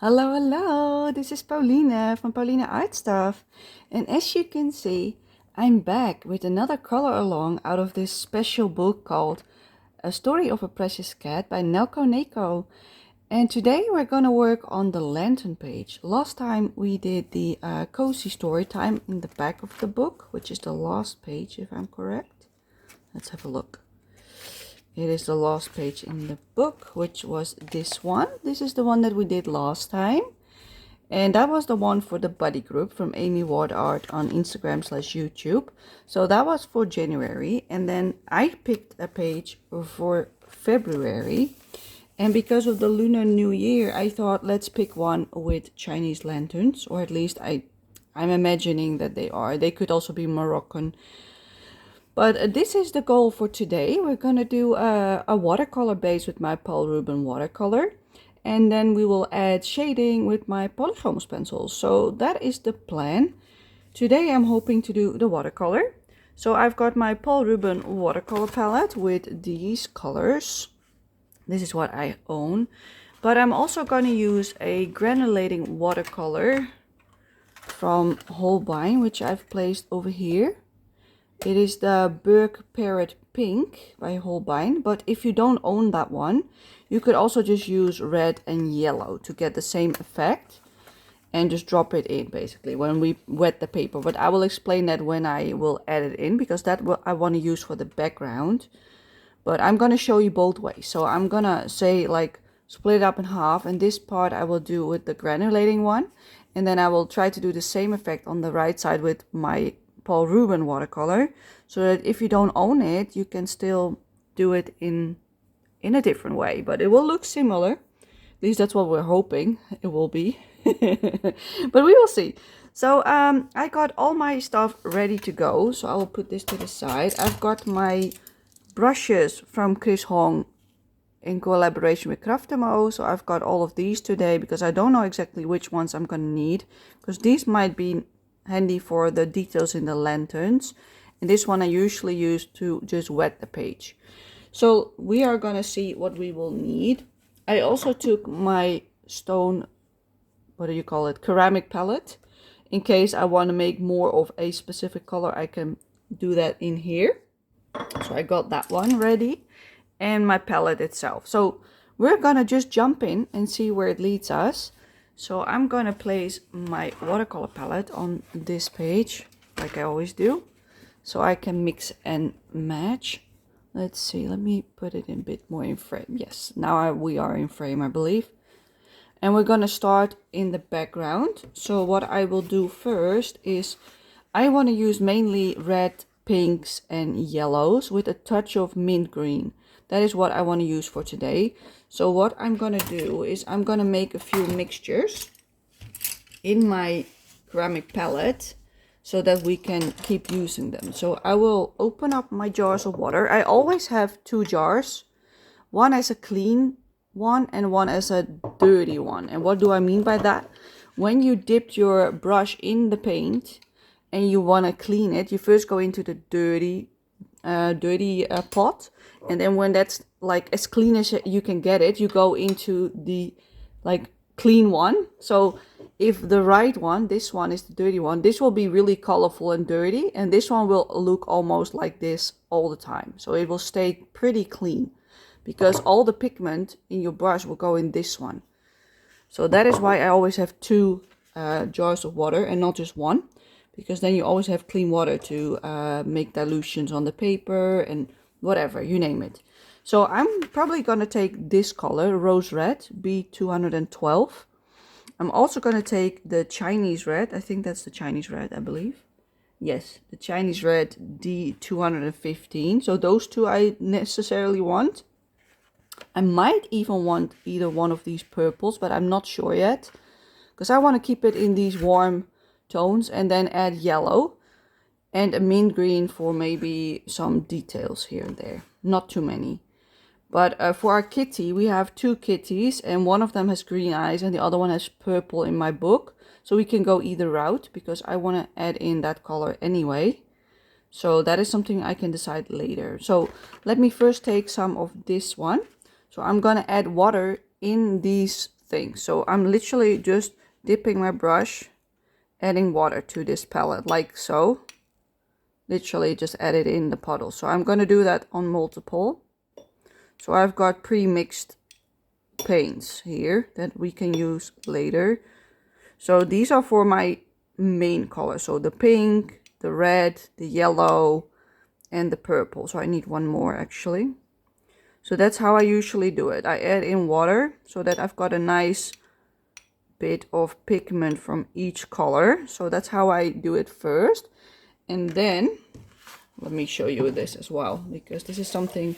Hello, hello, this is Pauline from Pauline Art Stuff. And as you can see, I'm back with another color along out of this special book called A Story of a Precious Cat by Nelco Neco. And today we're gonna work on the lantern page. Last time we did the cozy story time in the back of the book, which is the last page if I'm correct. Let's have a look. It is the last page in the book, which was this one. This is the one that we did last time. And that was the one for the buddy group from Amy Ward Art on Instagram/YouTube. So that was for January. And then I picked a page for February. And because of the Lunar New Year, I thought let's pick one with Chinese lanterns. Or at least I'm imagining that they are. They could also be Moroccan. But this is the goal for today. We're going to do a watercolor base with my Paul Rubens watercolor. And then we will add shading with my polychromos pencils. So that is the plan. Today I'm hoping to do the watercolor. So I've got my Paul Rubens watercolor palette with these colors. This is what I own. But I'm also going to use a granulating watercolor from Holbein, which I've placed over here. It is the Burke Parrot Pink by Holbein, but if you don't own that one, you could also just use red and yellow to get the same effect and just drop it in basically when we wet the paper. But I will explain that when I will add it in, because that I want to use for the background. But I'm going to show you both ways. So I'm going to say like split it up in half, and this part I will do with the granulating one. And then I will try to do the same effect on the right side with my Paul Rubens watercolor, so that if you don't own it, you can still do it in a different way, but it will look similar. At least that's what we're hoping it will be. But we will see. So I got all my stuff ready to go, so I will put this to the side. I've got my brushes from Chris Hong in collaboration with Craftemo, so I've got all of these today because I don't know exactly which ones I'm gonna need, because these might be handy for the details in the lanterns, and this one I usually use to just wet the page. So we are gonna see what we will need. I also took my stone, what do you call it, ceramic palette, in case I want to make more of a specific color. I can do that in here. So I got that one ready, and my palette itself. So we're gonna just jump in and see where it leads us. So I'm going to place my watercolor palette on this page, like I always do, so I can mix and match. Let's see, let me put it in a bit more in frame. Yes, now we are in frame, I believe. And we're going to start in the background. So what I will do first is I want to use mainly red, pinks and yellows with a touch of mint green. That is what I want to use for today. So what I'm going to do is I'm going to make a few mixtures in my ceramic palette so that we can keep using them. So I will open up my jars of water. I always have two jars, one as a clean one and one as a dirty one. And what do I mean by that? When you dipped your brush in the paint and you want to clean it, you first go into the dirty pot, and then when that's like as clean as you can get it, you go into the like clean one. So if the right one, this one is the dirty one, this will be really colorful and dirty, and this one will look almost like this all the time. So it will stay pretty clean because all the pigment in your brush will go in this one. So that is why I always have two jars of water and not just one, because then you always have clean water to make dilutions on the paper and whatever, you name it. So I'm probably going to take this color, Rose Red, B212. I'm also going to take the Chinese Red. I think that's the Chinese Red, I believe. Yes, the Chinese Red, D215. So those two I necessarily want. I might even want either one of these purples, but I'm not sure yet, because I want to keep it in these warm tones, and then add yellow and a mint green for maybe some details here and there, not too many. But for our kitty, we have two kitties, and one of them has green eyes and the other one has purple in my book, so we can go either route because I want to add in that color anyway. So that is something I can decide later. So let me first take some of this one. So I'm going to add water in these thing. So I'm literally just dipping my brush, adding water to this palette like so. Literally just add it in the puddle. So I'm going to do that on multiple. So I've got pre-mixed paints here that we can use later. So these are for my main color. So the pink, the red, the yellow, and the purple. So I need one more actually. So that's how I usually do it. I add in water so that I've got a nice bit of pigment from each color. So that's how I do it first. And then, let me show you this as well, because this is something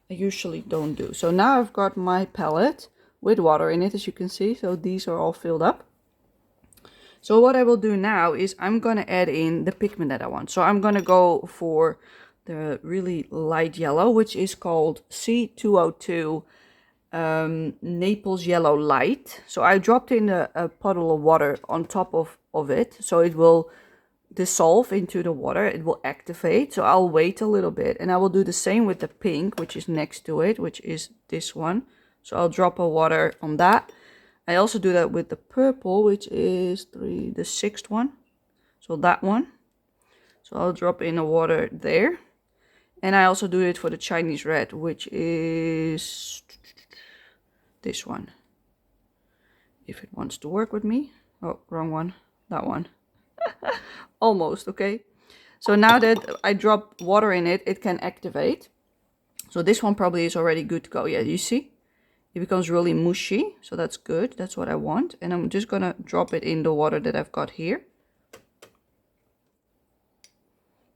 I usually don't do. So now I've got my palette with water in it, as you can see. So these are all filled up. So what I will do now is I'm going to add in the pigment that I want. So I'm going to go for the really light yellow, which is called C202 Naples Yellow Light. So I dropped in a puddle of water on top of it. So it will dissolve into the water. It will activate. So I'll wait a little bit. And I will do the same with the pink, which is next to it, which is this one. So I'll drop a water on that. I also do that with the purple, which is the sixth one. So that one. So I'll drop in a water there. And I also do it for the Chinese red, which is this one. If it wants to work with me. Oh, wrong one. That one. Almost, okay. So now that I drop water in it, it can activate. So this one probably is already good to go. Yeah, you see? It becomes really mushy, so that's good. That's what I want. And I'm just gonna drop it in the water that I've got here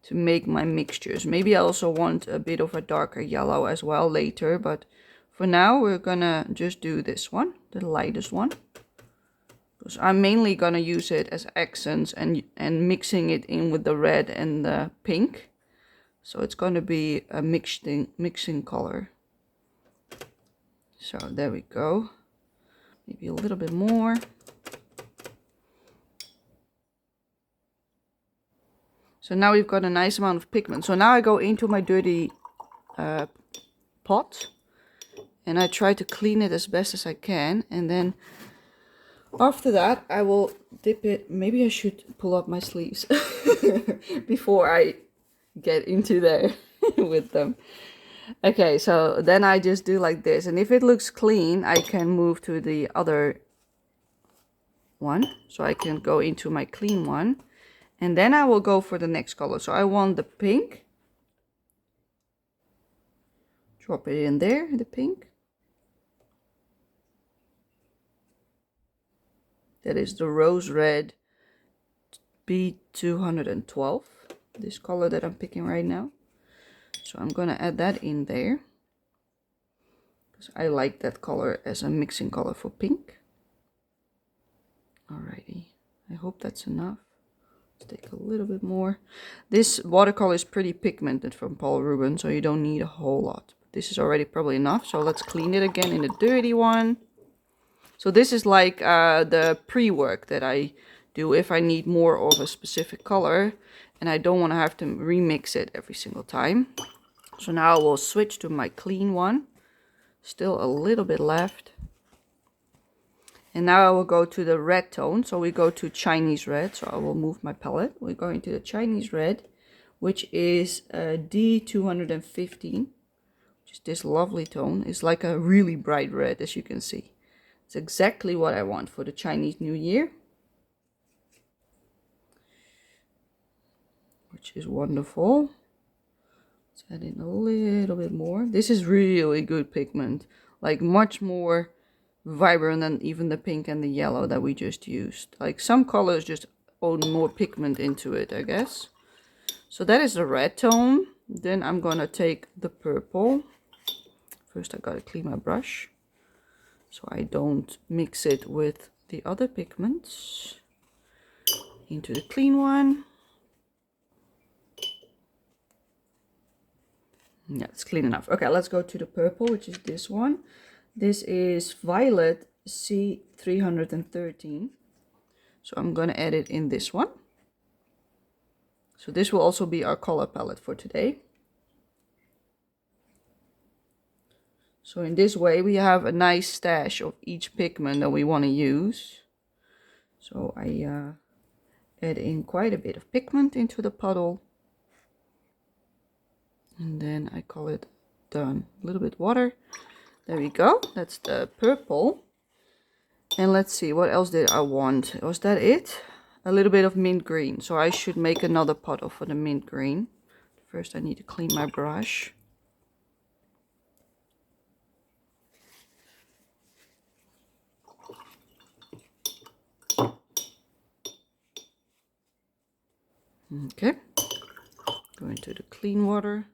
to make my mixtures. Maybe I also want a bit of a darker yellow as well later, but for now we're gonna just do this one, the lightest one. Because I'm mainly gonna use it as accents and mixing it in with the red and the pink. So it's gonna be a mixing color. So there we go. Maybe a little bit more. So now we've got a nice amount of pigment. So now I go into my dirty pot and I try to clean it as best as I can. And then after that, I will dip it. Maybe I should pull up my sleeves before I get into there with them. Okay, so then I just do like this. And if it looks clean, I can move to the other one. So I can go into my clean one. And then I will go for the next color. So I want the pink. Drop it in there, the pink. That is the rose red B212. This color that I'm picking right now. So I'm gonna add that in there. Because I like that color as a mixing color for pink. Alrighty. I hope that's enough. Let's take a little bit more. This watercolor is pretty pigmented from Paul Rubens, so you don't need a whole lot. This is already probably enough, so let's clean it again in the dirty one. So this is like the pre-work that I do if I need more of a specific color and I don't want to have to remix it every single time. So now I will switch to my clean one. Still a little bit left. And now I will go to the red tone. So we go to Chinese red. So I will move my palette. We're going to the Chinese red, which is D215. Which is this lovely tone. It's like a really bright red, as you can see. It's exactly what I want for the Chinese New Year. Which is wonderful. Let's add in a little bit more. This is really good pigment. Like much more vibrant than even the pink and the yellow that we just used. Like some colors just own more pigment into it, I guess. So that is the red tone. Then I'm gonna take the purple. First I gotta clean my brush so I don't mix it with the other pigments. Into the clean one. Yeah, it's clean enough. Okay, let's go to the purple, which is this one. This is Violet C313. So I'm gonna add it in this one. So this will also be our color palette for today. So in this way we have a nice stash of each pigment that we want to use. So I add in quite a bit of pigment into the puddle. And then I call it done. A little bit water. There we go. That's the purple. And let's see, what else did I want? Was that it? A little bit of mint green. So I should make another puddle for the mint green. First I need to clean my brush. Okay. Go into the clean water.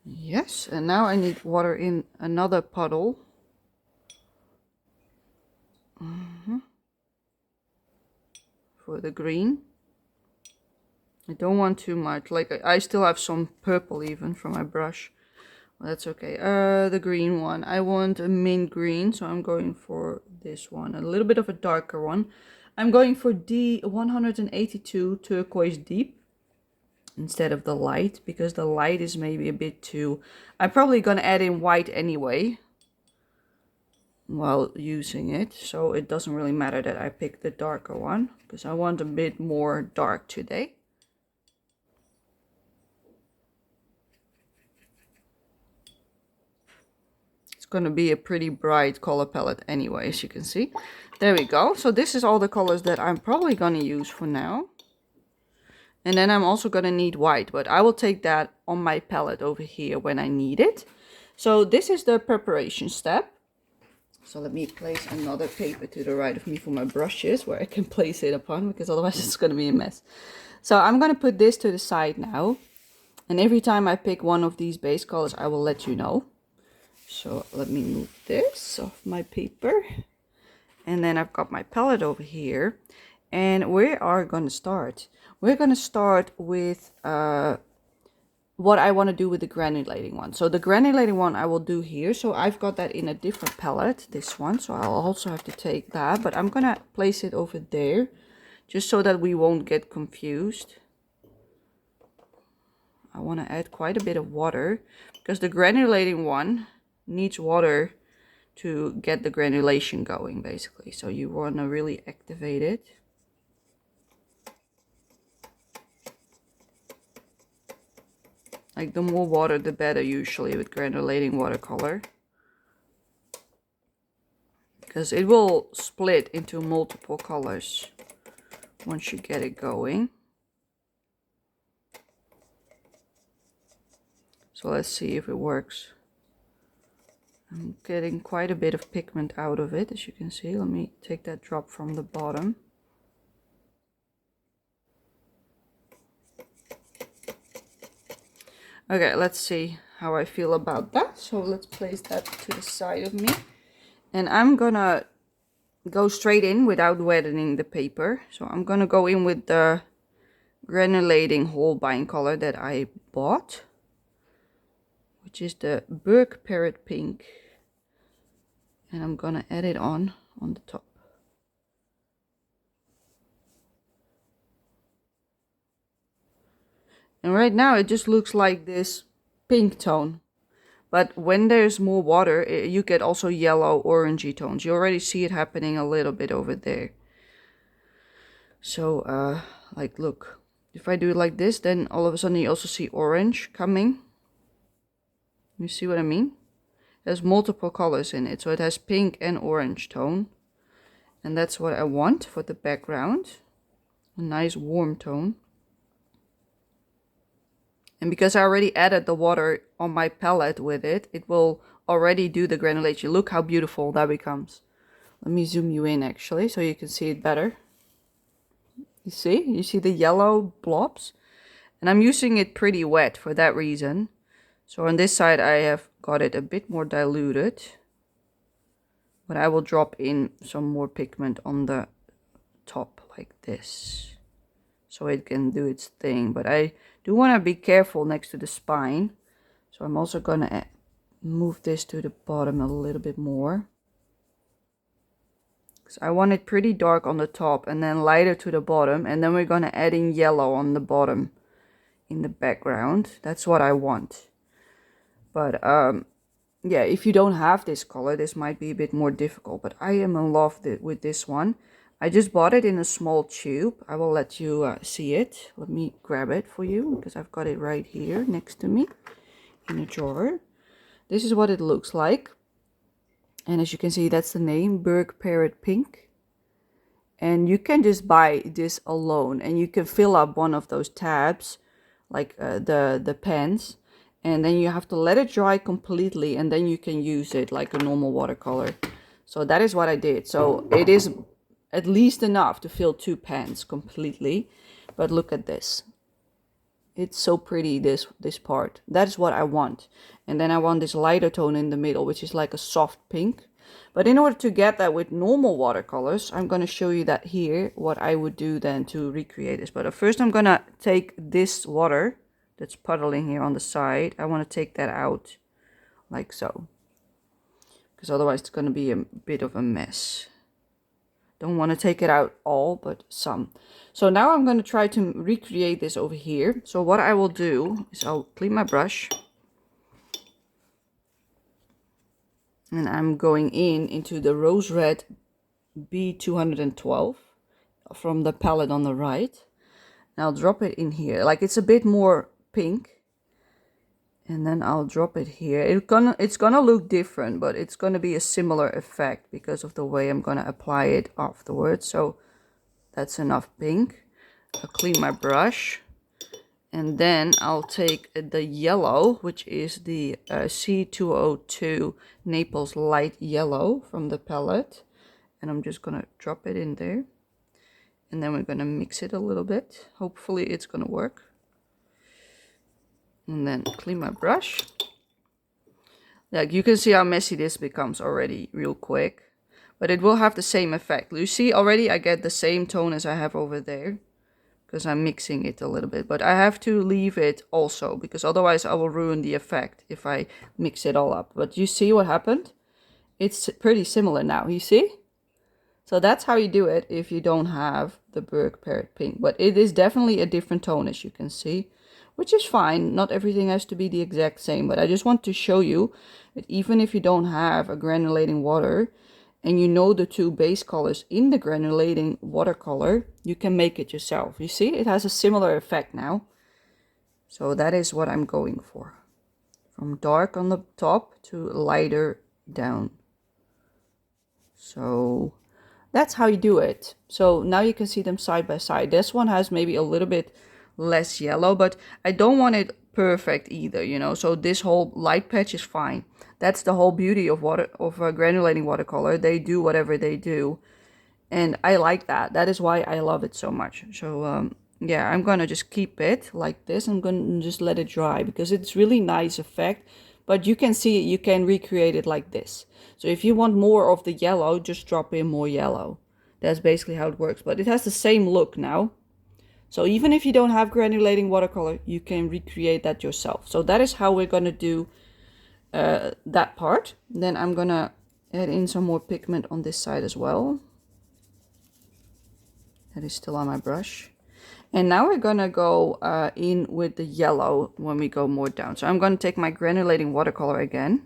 Yes, and now I need water in another puddle. For the green. I don't want too much. Like I still have some purple even from my brush. Well, that's okay. The green one. I want a mint green, so I'm going for this one. A little bit of a darker one. I'm going for D182 turquoise deep instead of the light, because the light is maybe a bit too... I'm probably gonna add in white anyway while using it, so it doesn't really matter that I pick the darker one, because I want a bit more dark today. It's going to be a pretty bright color palette anyway, as you can see. There we go. So this is all the colors that I'm probably going to use for now. And then I'm also going to need white, but I will take that on my palette over here when I need it. So this is the preparation step. So let me place another paper to the right of me for my brushes, where I can place it upon, because otherwise it's going to be a mess. So I'm going to put this to the side now. And every time I pick one of these base colors, I will let you know. So let me move this off my paper. And then I've got my palette over here. And we are going to start. We're going to start with what I want to do with the granulating one. So the granulating one I will do here. So I've got that in a different palette, this one. So I'll also have to take that. But I'm going to place it over there, just so that we won't get confused. I want to add quite a bit of water, because the granulating one needs water to get the granulation going, basically. So you want to really activate it. Like the more water the better usually with granulating watercolor, because it will split into multiple colors once you get it going. So let's see if it works. I'm getting quite a bit of pigment out of it, as you can see. Let me take that drop from the bottom. Okay, let's see how I feel about that. So let's place that to the side of me. And I'm gonna go straight in without wetting the paper. So I'm gonna go in with the granulating Holbein color that I bought, which is the Burke Parrot Pink. And I'm gonna add it on the top. And right now it just looks like this pink tone. But when there's more water, you get also yellow, orangey tones. You already see it happening a little bit over there. So, like, look. If I do it like this, then all of a sudden you also see orange coming. You see what I mean? There's multiple colors in it. So it has pink and orange tone. And that's what I want for the background. A nice warm tone. And because I already added the water on my palette with it, it will already do the granulation. Look how beautiful that becomes. Let me zoom you in actually, so you can see it better. You see the yellow blobs? And I'm using it pretty wet for that reason. So on this side I have got it a bit more diluted. But I will drop in some more pigment on the top like this, so it can do its thing. But I do want to be careful next to the spine. So I'm also going to move this to the bottom a little bit more. Because I want it pretty dark on the top and then lighter to the bottom. And then we're going to add in yellow on the bottom in the background. That's what I want. But yeah, if you don't have this color, this might be a bit more difficult, but I am in love with this one. I just bought it in a small tube. I will let you see it. Let me grab it for you because I've got it right here next to me in a drawer. This is what it looks like. And as you can see, that's the name, Berg Parrot Pink. And you can just buy this alone and you can fill up one of those tabs, like the pens. And then you have to let it dry completely and then you can use it like a normal watercolor. So that is what I did. So it is at least enough to fill 2 pens completely. But look at this. It's so pretty, this part. That is what I want. And then I want this lighter tone in the middle, which is like a soft pink. But in order to get that with normal watercolors, I'm going to show you that here, what I would do then to recreate this. But first I'm going to take this water that's puddling here on the side. I want to take that out like so. Because otherwise it's going to be a bit of a mess. Don't want to take it out all, but some. So now I'm going to try to recreate this over here. So what I will do is I'll clean my brush. And I'm going into the Rose Red B212 from the palette on the right. And I'll drop it in here. Like it's a bit more pink. And then I'll drop it here. It's gonna look different, but it's gonna be a similar effect because of the way I'm gonna apply it afterwards. So that's enough pink. I'll clean my brush. And then I'll take the yellow, which is the C202 Naples Light Yellow from the palette. And I'm just gonna drop it in there. And then we're gonna mix it a little bit. Hopefully it's gonna work. And then clean my brush. Like you can see how messy this becomes already real quick. But it will have the same effect. You see already I get the same tone as I have over there. Because I'm mixing it a little bit. But I have to leave it also. Because otherwise I will ruin the effect if I mix it all up. But you see what happened? It's pretty similar now. You see? So that's how you do it if you don't have the Berg Parrot Pink. But it is definitely a different tone as you can see. Which is fine, not everything has to be the exact same, but I just want to show you that even if you don't have a granulating water and you know the 2 base colors in the granulating watercolor, you can make it yourself. You see, it has a similar effect now. So that is what I'm going for. From dark on the top to lighter down. So that's how you do it. So now you can see them side by side. This one has maybe a little bit less yellow, but I don't want it perfect either, you know. So this whole light patch is fine. That's the whole beauty of granulating watercolor. They do whatever they do, and I like that. That is why I love it so much. So yeah, I'm gonna just keep it like this. I'm gonna just let it dry because it's really nice effect. But you can see you can recreate it like this. So if you want more of the yellow, just drop in more yellow. That's basically how it works. But it has the same look now. So even if you don't have granulating watercolor, you can recreate that yourself. So that is how we're going to do that part. Then I'm going to add in some more pigment on this side as well. That is still on my brush. And now we're going to go in with the yellow when we go more down. So I'm going to take my granulating watercolor again.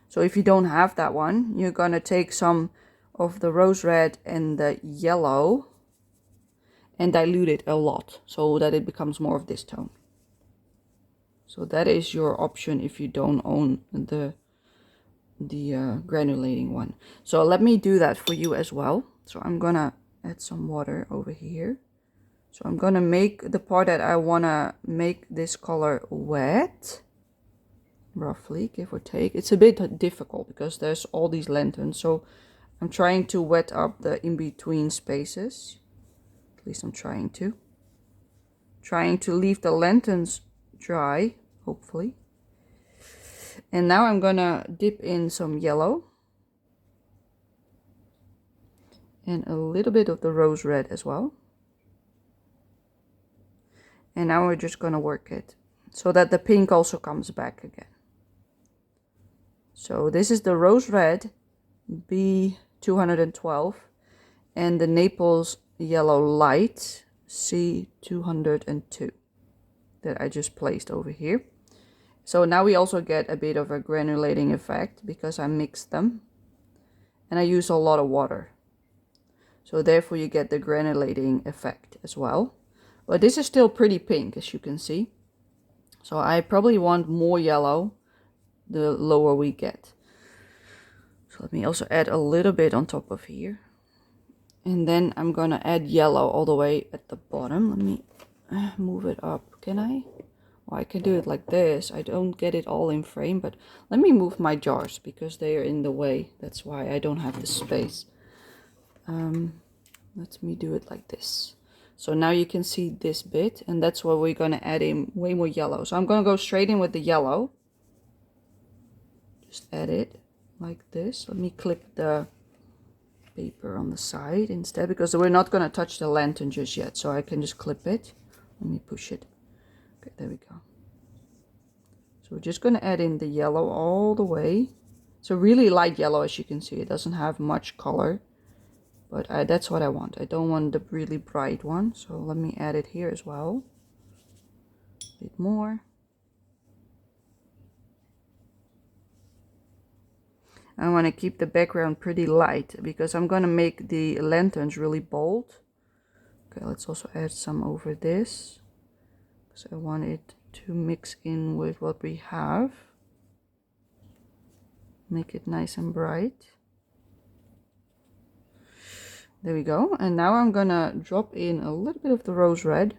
So if you don't have that one, you're going to take some of the rose red and the yellow and dilute it a lot so that it becomes more of this tone. So that is your option if you don't own the granulating one. So let me do that for you as well. So I'm gonna add some water over here. So I'm gonna make the part that I wanna make this color wet, roughly, give or take. It's a bit difficult because there's all these lanterns, so I'm trying to wet up the in-between spaces. At least I'm trying to leave the lanterns dry, hopefully. And now I'm gonna dip in some yellow and a little bit of the rose red as well. And now we're just gonna work it so that the pink also comes back again. So this is the rose red B212 and the Naples Yellow Light C202 that I just placed over here. So now we also get a bit of a granulating effect because I mixed them. And I use a lot of water. So therefore you get the granulating effect as well. But this is still pretty pink, as you can see. So I probably want more yellow the lower we get. So let me also add a little bit on top of here. And then I'm gonna add yellow all the way at the bottom. Let me move it up. Can I? Well, I can do it like this. I don't get it all in frame, but let me move my jars because they are in the way. That's why I don't have the space. Let me do it like this. So now you can see this bit, and that's where we're gonna add in way more yellow. So I'm gonna go straight in with the yellow. Just add it like this. Let me clip the paper on the side instead, because we're not gonna touch the lantern just yet. So I can just clip it. Let me push it. Okay, there we go. So we're just gonna add in the yellow all the way. It's a really light yellow, as you can see. It doesn't have much color. But that's what I want. I don't want the really bright one. So let me add it here as well. A bit more. I want to keep the background pretty light because I'm going to make the lanterns really bold. Okay, let's also add some over this, because I want it to mix in with what we have. Make it nice and bright. There we go. And now I'm gonna drop in a little bit of the rose red.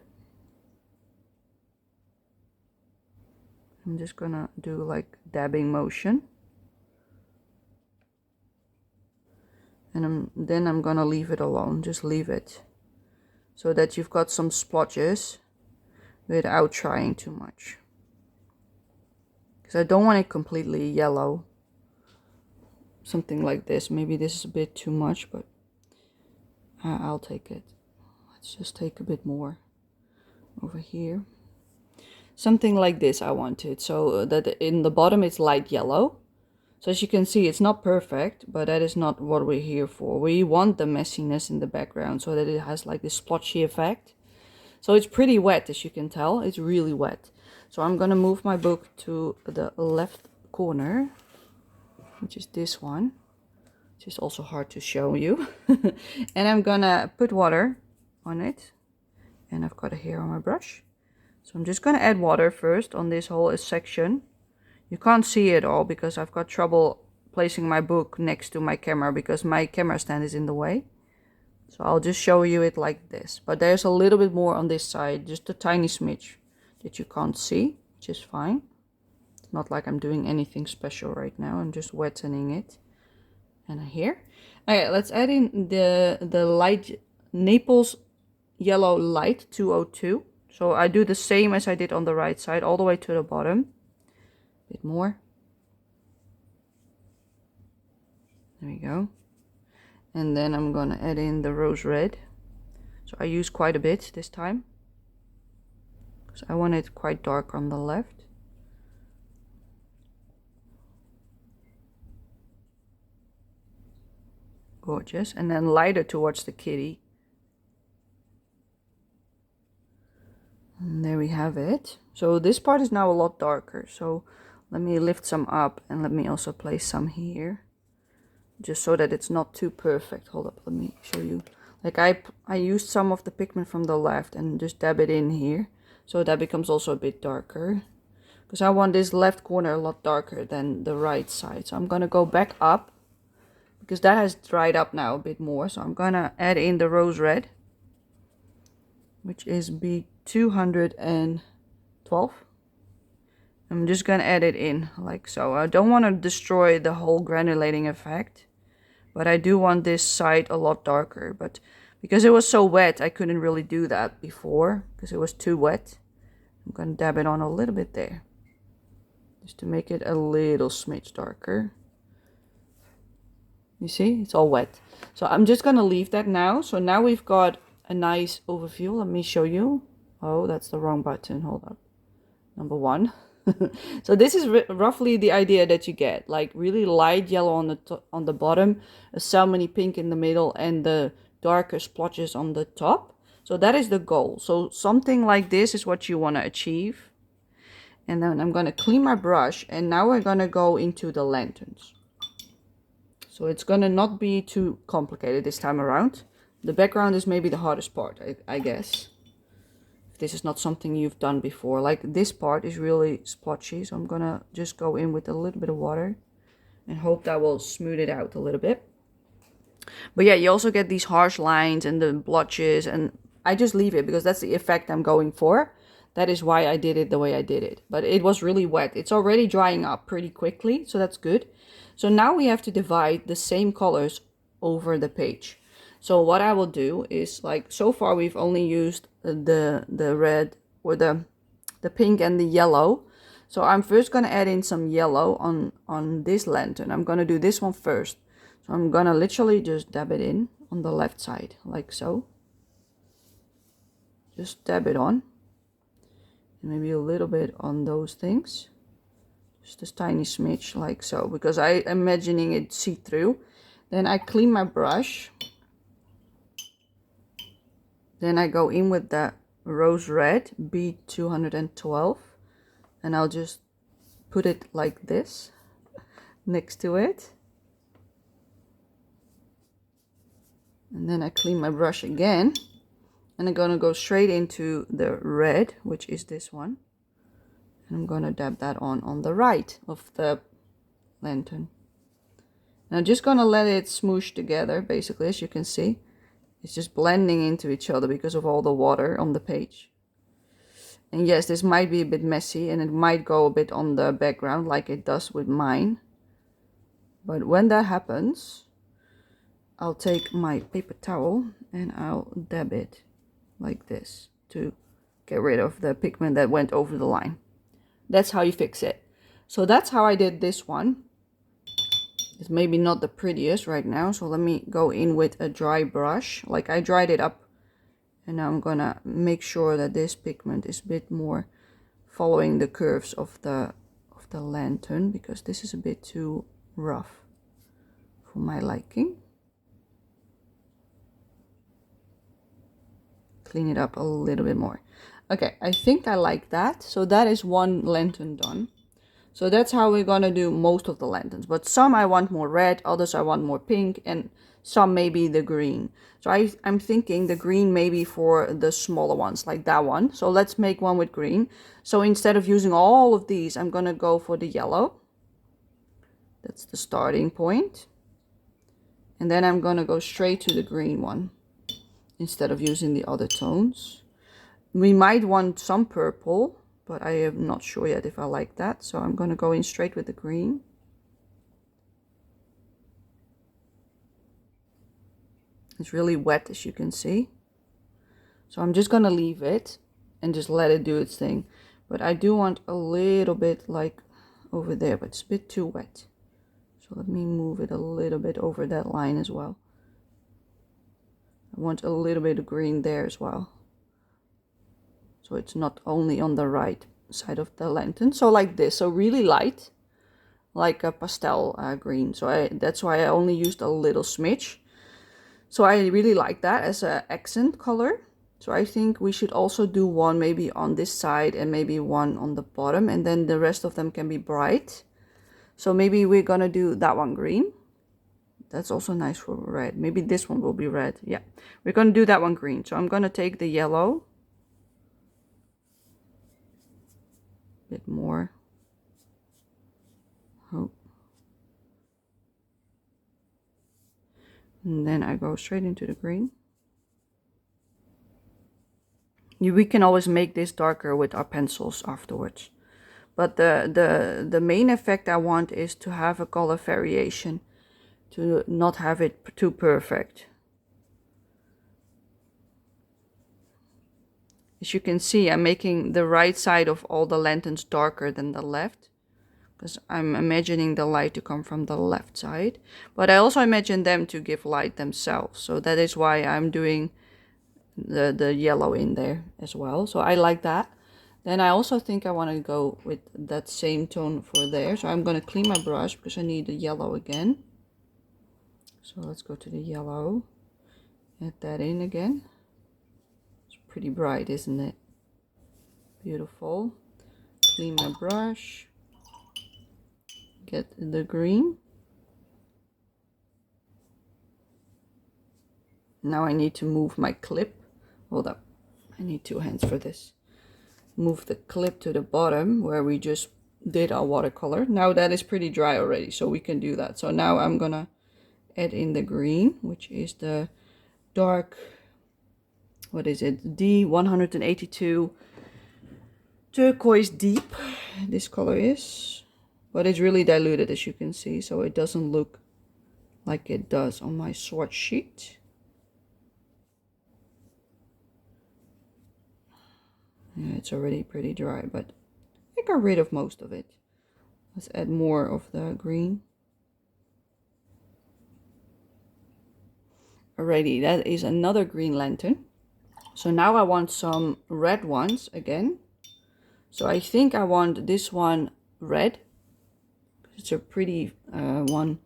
I'm just gonna do like dabbing motion. And then I'm gonna leave it alone. Just leave it. So that you've got some splotches without trying too much. Because I don't want it completely yellow. Something like this. Maybe this is a bit too much, but I'll take it. Let's just take a bit more over here. Something like this I wanted, so that in the bottom it's light yellow. So as you can see, it's not perfect, but that is not what we're here for. We want the messiness in the background so that it has like this splotchy effect. So it's pretty wet, as you can tell. It's really wet. So I'm gonna move my book to the left corner, which is this one. Which is also hard to show you. And I'm gonna put water on it. And I've got a hair on my brush. So I'm just gonna add water first on this whole section. You can't see it all because I've got trouble placing my book next to my camera because my camera stand is in the way. So I'll just show you it like this. But there's a little bit more on this side, just a tiny smidge that you can't see, which is fine. It's not like I'm doing anything special right now. I'm just wettening it. And here. Okay, let's add in the light Naples yellow light 202. So I do the same as I did on the right side, all the way to the bottom. A bit more. There we go. And then I'm gonna add in the rose red. So I use quite a bit this time, because I want it quite dark on the left. Gorgeous. And then lighter towards the kitty. And there we have it. So this part is now a lot darker. So let me lift some up and let me also place some here. Just so that it's not too perfect. Hold up, let me show you. Like I used some of the pigment from the left and just dab it in here. So that becomes also a bit darker. Because I want this left corner a lot darker than the right side. So I'm gonna go back up. Because that has dried up now a bit more. So I'm gonna add in the rose red, which is B212. I'm just gonna add it in like so. I don't want to destroy the whole granulating effect, but I do want this side a lot darker. But because it was so wet, I couldn't really do that before because it was too wet. I'm gonna dab it on a little bit there, just to make it a little smidge darker. You see, it's all wet. So I'm just gonna leave that now. So now we've got a nice overview. Let me show you. Oh, that's the wrong button. Hold up. Number 1. So this is roughly the idea that you get, like really light yellow on the bottom, a salmony pink in the middle, and the darker splotches on the top. So that is the goal. So something like this is what you want to achieve. And then I'm going to clean my brush, and now we're going to go into the lanterns. So it's going to not be too complicated this time around. The background is maybe the hardest part, I guess. If this is not something you've done before. Like this part is really splotchy, so I'm going to just go in with a little bit of water and hope that will smooth it out a little bit. But yeah, you also get these harsh lines and the blotches, and I just leave it because that's the effect I'm going for. That is why I did it the way I did it. But it was really wet. It's already drying up pretty quickly, so that's good. So now we have to divide the same colors over the page. So what I will do is, like, so far we've only used the red or the pink and the yellow. So I'm first going to add in some yellow on this lantern. I'm going to do this one first. So I'm going to literally just dab it in on the left side, like so. Just dab it on. And maybe a little bit on those things. Just a tiny smidge, like so, because I'm imagining it see-through. Then I clean my brush. Then I go in with the rose red B212. And I'll just put it like this next to it. And then I clean my brush again. And I'm gonna go straight into the red, which is this one. And I'm gonna dab that on the right of the lantern. And I'm just gonna let it smoosh together, basically, as you can see. It's just blending into each other because of all the water on the page. And yes, this might be a bit messy and it might go a bit on the background like it does with mine. But when that happens, I'll take my paper towel and I'll dab it like this to get rid of the pigment that went over the line. That's how you fix it. So that's how I did this one. It's maybe not the prettiest right now, so let me go in with a dry brush. Like, I dried it up, and now I'm gonna make sure that this pigment is a bit more following the curves of the lantern, because this is a bit too rough for my liking. Clean it up a little bit more. Okay, I think I like that. So that is one lantern done. So that's how we're gonna do most of the lanterns. But some I want more red, others I want more pink, and some maybe the green. So I'm thinking the green maybe for the smaller ones, like that one. So let's make one with green. So instead of using all of these, I'm gonna go for the yellow. That's the starting point. And then I'm gonna go straight to the green one, instead of using the other tones. We might want some purple, but I am not sure yet if I like that. So I'm going to go in straight with the green. It's really wet, as you can see. So I'm just going to leave it and just let it do its thing. But I do want a little bit like over there, but it's a bit too wet. So let me move it a little bit over that line as well. I want a little bit of green there as well. So it's not only on the right side of the lantern. So like this, so really light, like a pastel green. So that's why I only used a little smidge. So I really like that as an accent color. So I think we should also do one maybe on this side and maybe one on the bottom. And then the rest of them can be bright. So maybe we're gonna do that one green. That's also nice for red. Maybe this one will be red. Yeah, we're gonna do that one green. So I'm gonna take the yellow. Bit more. Oh. And then I go straight into the green. We can always make this darker with our pencils afterwards. But the main effect I want is to have a color variation, to not have it too perfect. As you can see, I'm making the right side of all the lanterns darker than the left, because I'm imagining the light to come from the left side. But I also imagine them to give light themselves. So that is why I'm doing the yellow in there as well. So I like that. Then I also think I want to go with that same tone for there. So I'm going to clean my brush because I need the yellow again. So let's go to the yellow. Add that in again. It's pretty bright, isn't it? Beautiful. clean my brush. Get the green. Now I need to move my clip. Hold up. I need 2 hands for this. Move the clip to the bottom where we just did our watercolor. Now that is pretty dry already, so we can do that. So now I'm gonna add in the green, which is the dark, what is it, D182 turquoise deep. This color is, but it's really diluted, as you can see, so it doesn't look like it does on my swatch sheet. Yeah, it's already pretty dry, but I got rid of most of it. Let's add more of the green. Alrighty, that is another green lantern. So now I want some red ones again. So I think I want this one red. It's a pretty one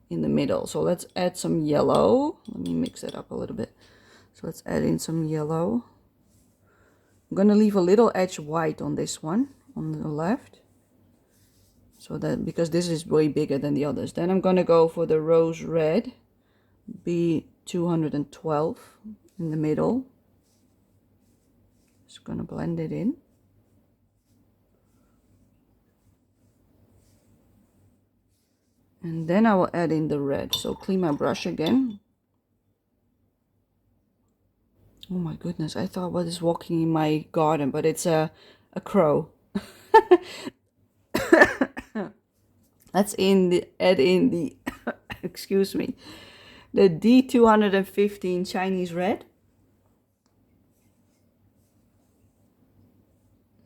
in the middle. So let's add some yellow. Let me mix it up a little bit. So let's add in some yellow. I'm gonna leave a little edge white on this one on the left. So that, because this is way bigger than the others. Then I'm gonna go for the rose red, B212 in the middle. Just gonna blend it in. And then I will add in the red. So clean my brush again. Oh my goodness, I thought what is walking in my garden, but it's a crow. Let's add in the excuse me, the D215 Chinese red.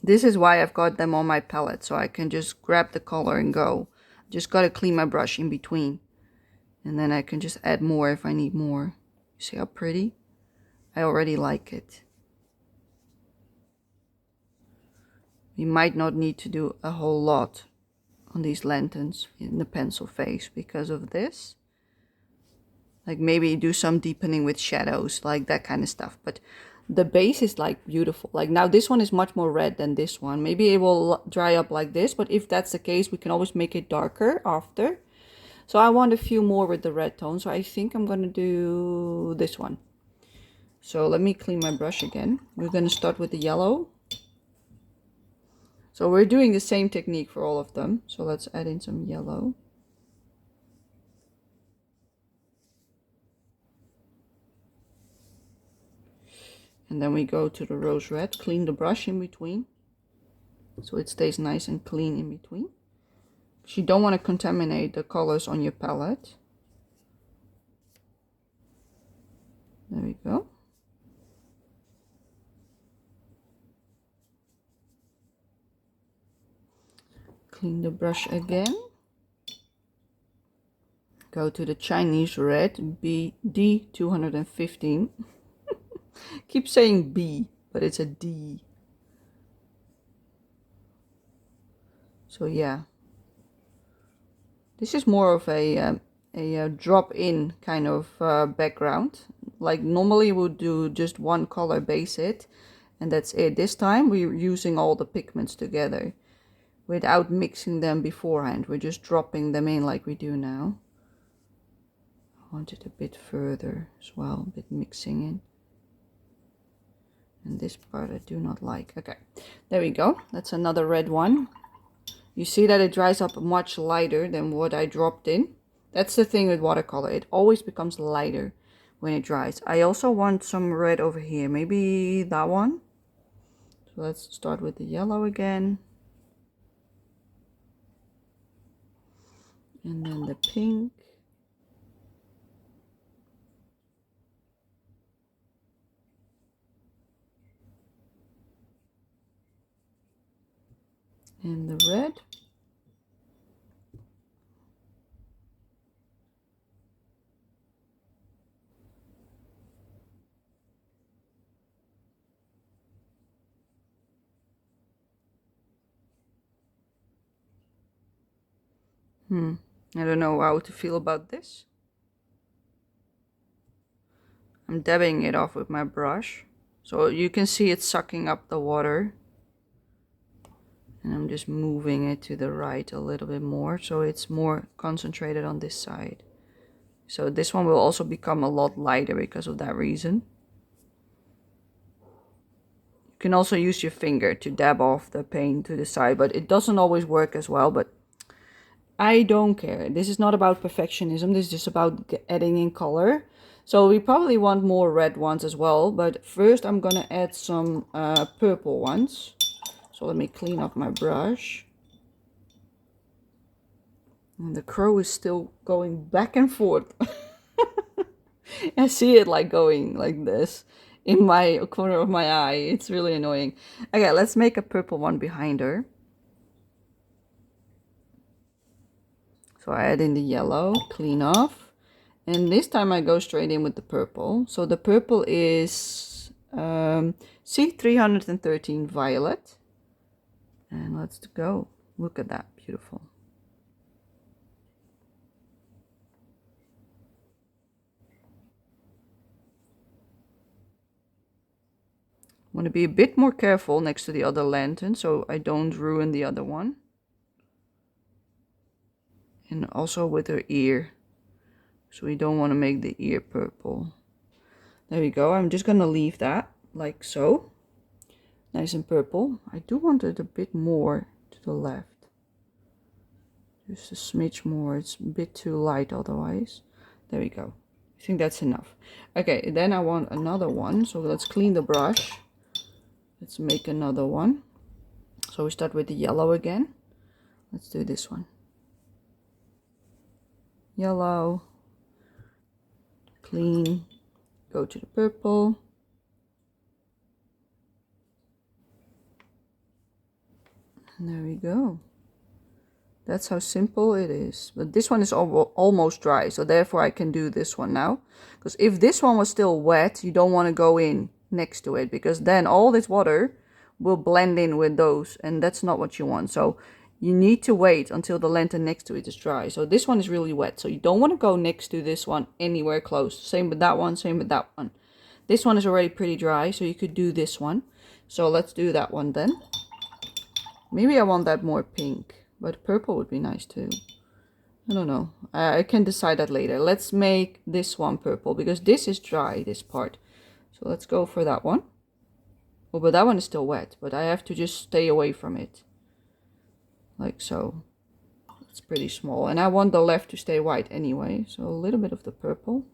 This is why I've got them on my palette, so I can just grab the color and go. Just gotta clean my brush in between, and then I can just add more if I need more. You see how pretty? I already like it. We might not need to do a whole lot on these lanterns in the pencil face because of this. Like maybe do some deepening with shadows, like that kind of stuff. But the base is like beautiful. Like now this one is much more red than this one. Maybe it will dry up like this, but if that's the case, we can always make it darker after. So I want a few more with the red tone. So I think I'm gonna do this one. So let me clean my brush again. We're gonna start with the yellow. So we're doing the same technique for all of them. So let's add in some yellow. And then we go to the rose red, clean the brush in between, so it stays nice and clean in between. Because you don't want to contaminate the colors on your palette. There we go. Clean the brush again. Go to the Chinese red, D215. Keep saying B, but it's a D. So yeah, this is more of a drop-in kind of background. Like normally we would do just one color, base it, and that's it. This time we're using all the pigments together without mixing them beforehand. We're just dropping them in like we do now. I want it a bit further as well, a bit mixing in. And this part I do not like. Okay, there we go. That's another red one. You see that it dries up much lighter than what I dropped in. That's the thing with watercolor. It always becomes lighter when it dries. I also want some red over here. Maybe that one. So let's start with the yellow again. And then the pink. And the red. I don't know how to feel about this. I'm dabbing it off with my brush. So you can see it's sucking up the water. And I'm just moving it to the right a little bit more, so it's more concentrated on this side. So this one will also become a lot lighter because of that reason. You can also use your finger to dab off the paint to the side, but it doesn't always work as well, but I don't care. This is not about perfectionism, this is just about adding in color. So we probably want more red ones as well, but first I'm gonna add some purple ones. So let me clean up my brush. And the crow is still going back and forth. I see it like going like this in my corner of my eye. It's really annoying. Okay, let's make a purple one behind her. So I add in the yellow, clean off. And this time I go straight in with the purple. So the purple is C313 Violet. And let's go. Look at that, beautiful. I want to be a bit more careful next to the other lantern so I don't ruin the other one. And also with her ear. So we don't want to make the ear purple. There we go. I'm just going to leave that like so. Nice and purple. I do want it a bit more to the left. Just a smidge more. It's a bit too light otherwise. There we go. I think that's enough. Okay, then I want another one. So let's clean the brush. Let's make another one. So we start with the yellow again. Let's do this one. Yellow. Clean. Go to the purple. And there we go. That's how simple it is. But this one is almost dry, so therefore I can do this one now. Because if this one was still wet, you don't want to go in next to it, because then all this water will blend in with those, and that's not what you want. So you need to wait until the lantern next to it is dry. So this one is really wet, so you don't want to go next to this one anywhere close. Same with that one, same with that one. This one is already pretty dry, so you could do this one. So let's do that one then. Maybe I want that more pink, but purple would be nice too. I don't know. I can decide that later. Let's make this one purple, because this is dry, this part. So let's go for that one. Oh, but that one is still wet, but I have to just stay away from it. Like so. It's pretty small. And I want the left to stay white anyway. So a little bit of the purple.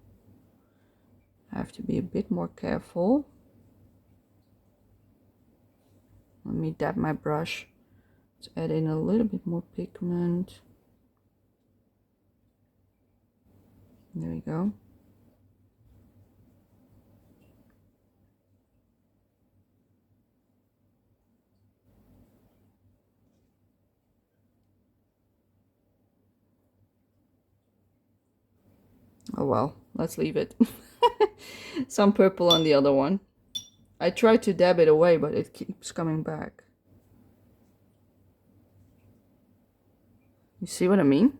I have to be a bit more careful. Let me dab my brush. Let's add in a little bit more pigment. There we go. Oh well, let's leave it. Some purple on the other one. I tried to dab it away, but it keeps coming back. You see what I mean?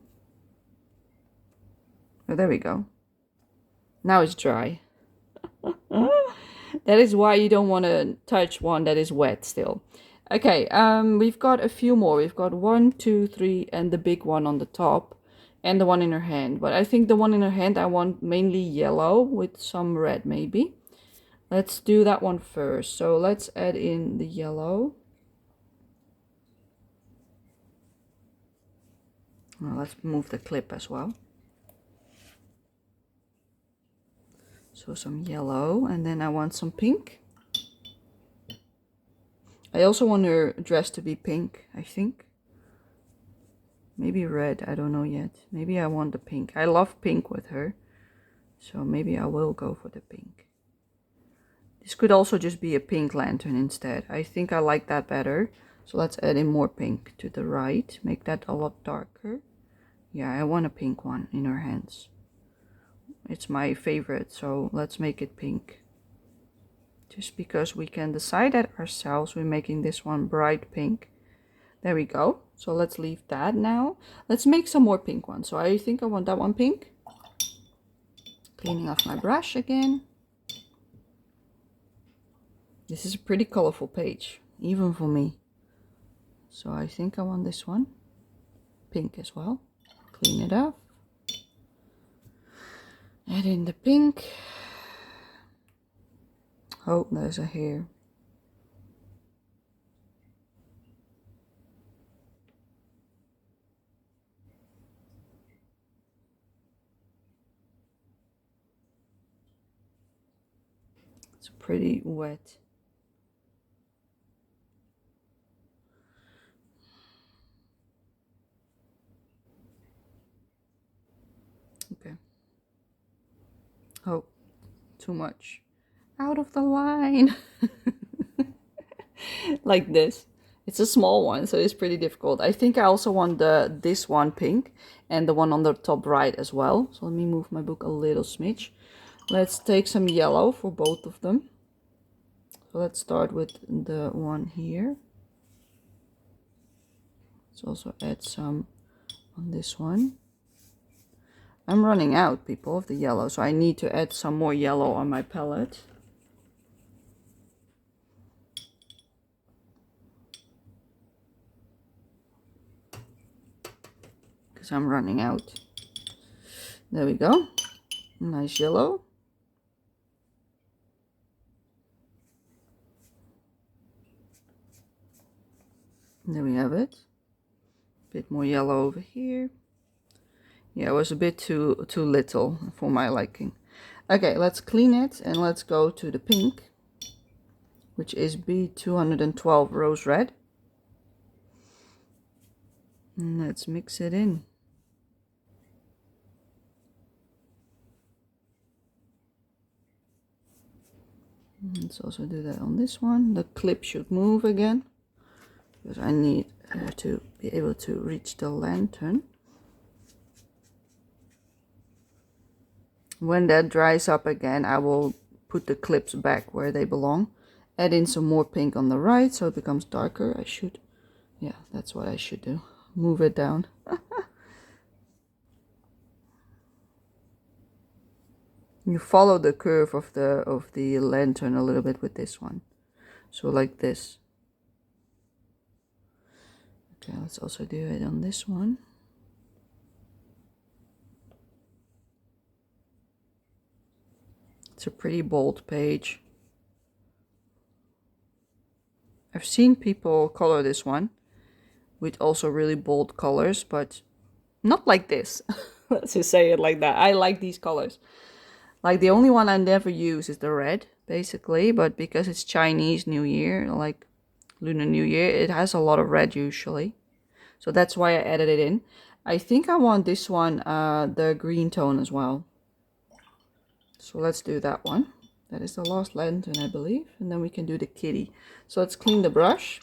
Oh, there we go. Now it's dry. That is why you don't want to touch one that is wet still. Okay, we've got a few more. We've got 1, 2, 3, and the big one on the top, and the one in her hand. But I think the one in her hand I want mainly yellow with some red maybe. Let's do that one first. So let's add in the yellow. Well, let's move the clip as well. So some yellow, and then I want some pink. I also want her dress to be pink, I think. Maybe red, I don't know yet. Maybe I want the pink. I love pink with her. So maybe I will go for the pink. This could also just be a pink lantern instead. I think I like that better. So let's add in more pink to the right. Make that a lot darker. Yeah, I want a pink one in her hands. It's my favorite, so let's make it pink. Just because we can decide that ourselves, we're making this one bright pink. There we go. So let's leave that now. Let's make some more pink ones. So I think I want that one pink. Cleaning off my brush again. This is a pretty colorful page, even for me. So I think I want this one pink as well. Clean it up. Add in the pink. Oh, there's a hair. It's pretty wet. Okay. Oh, too much. Out of the line. Like this. It's a small one, so it's pretty difficult. I think I also want this one pink and the one on the top right as well. So let me move my book a little smidge. Let's take some yellow for both of them. So let's start with the one here. Let's also add some on this one. I'm running out, people, of the yellow, so I need to add some more yellow on my palette. Because I'm running out. There we go. Nice yellow. There we have it. A bit more yellow over here. Yeah, it was a bit too little for my liking. Okay, let's clean it and let's go to the pink, which is B212 Rose Red. And let's mix it in. Let's also do that on this one. The clip should move again, because I need to be able to reach the lantern. When that dries up again, I will put the clips back where they belong. Add in some more pink on the right so it becomes darker. Yeah, that's what I should do. Move it down. You follow the curve of the lantern a little bit with this one. So like this. Okay, let's also do it on this one. It's a pretty bold page. I've seen people color this one with also really bold colors, but not like this. Let's just say it like that. I like these colors. Like the only one I never use is the red, basically, but because it's Chinese New Year, like Lunar New Year, it has a lot of red usually. So that's why I added it in. I think I want this one, the green tone as well. So let's do that one. That is the last lantern, I believe. And then we can do the kitty. So let's clean the brush.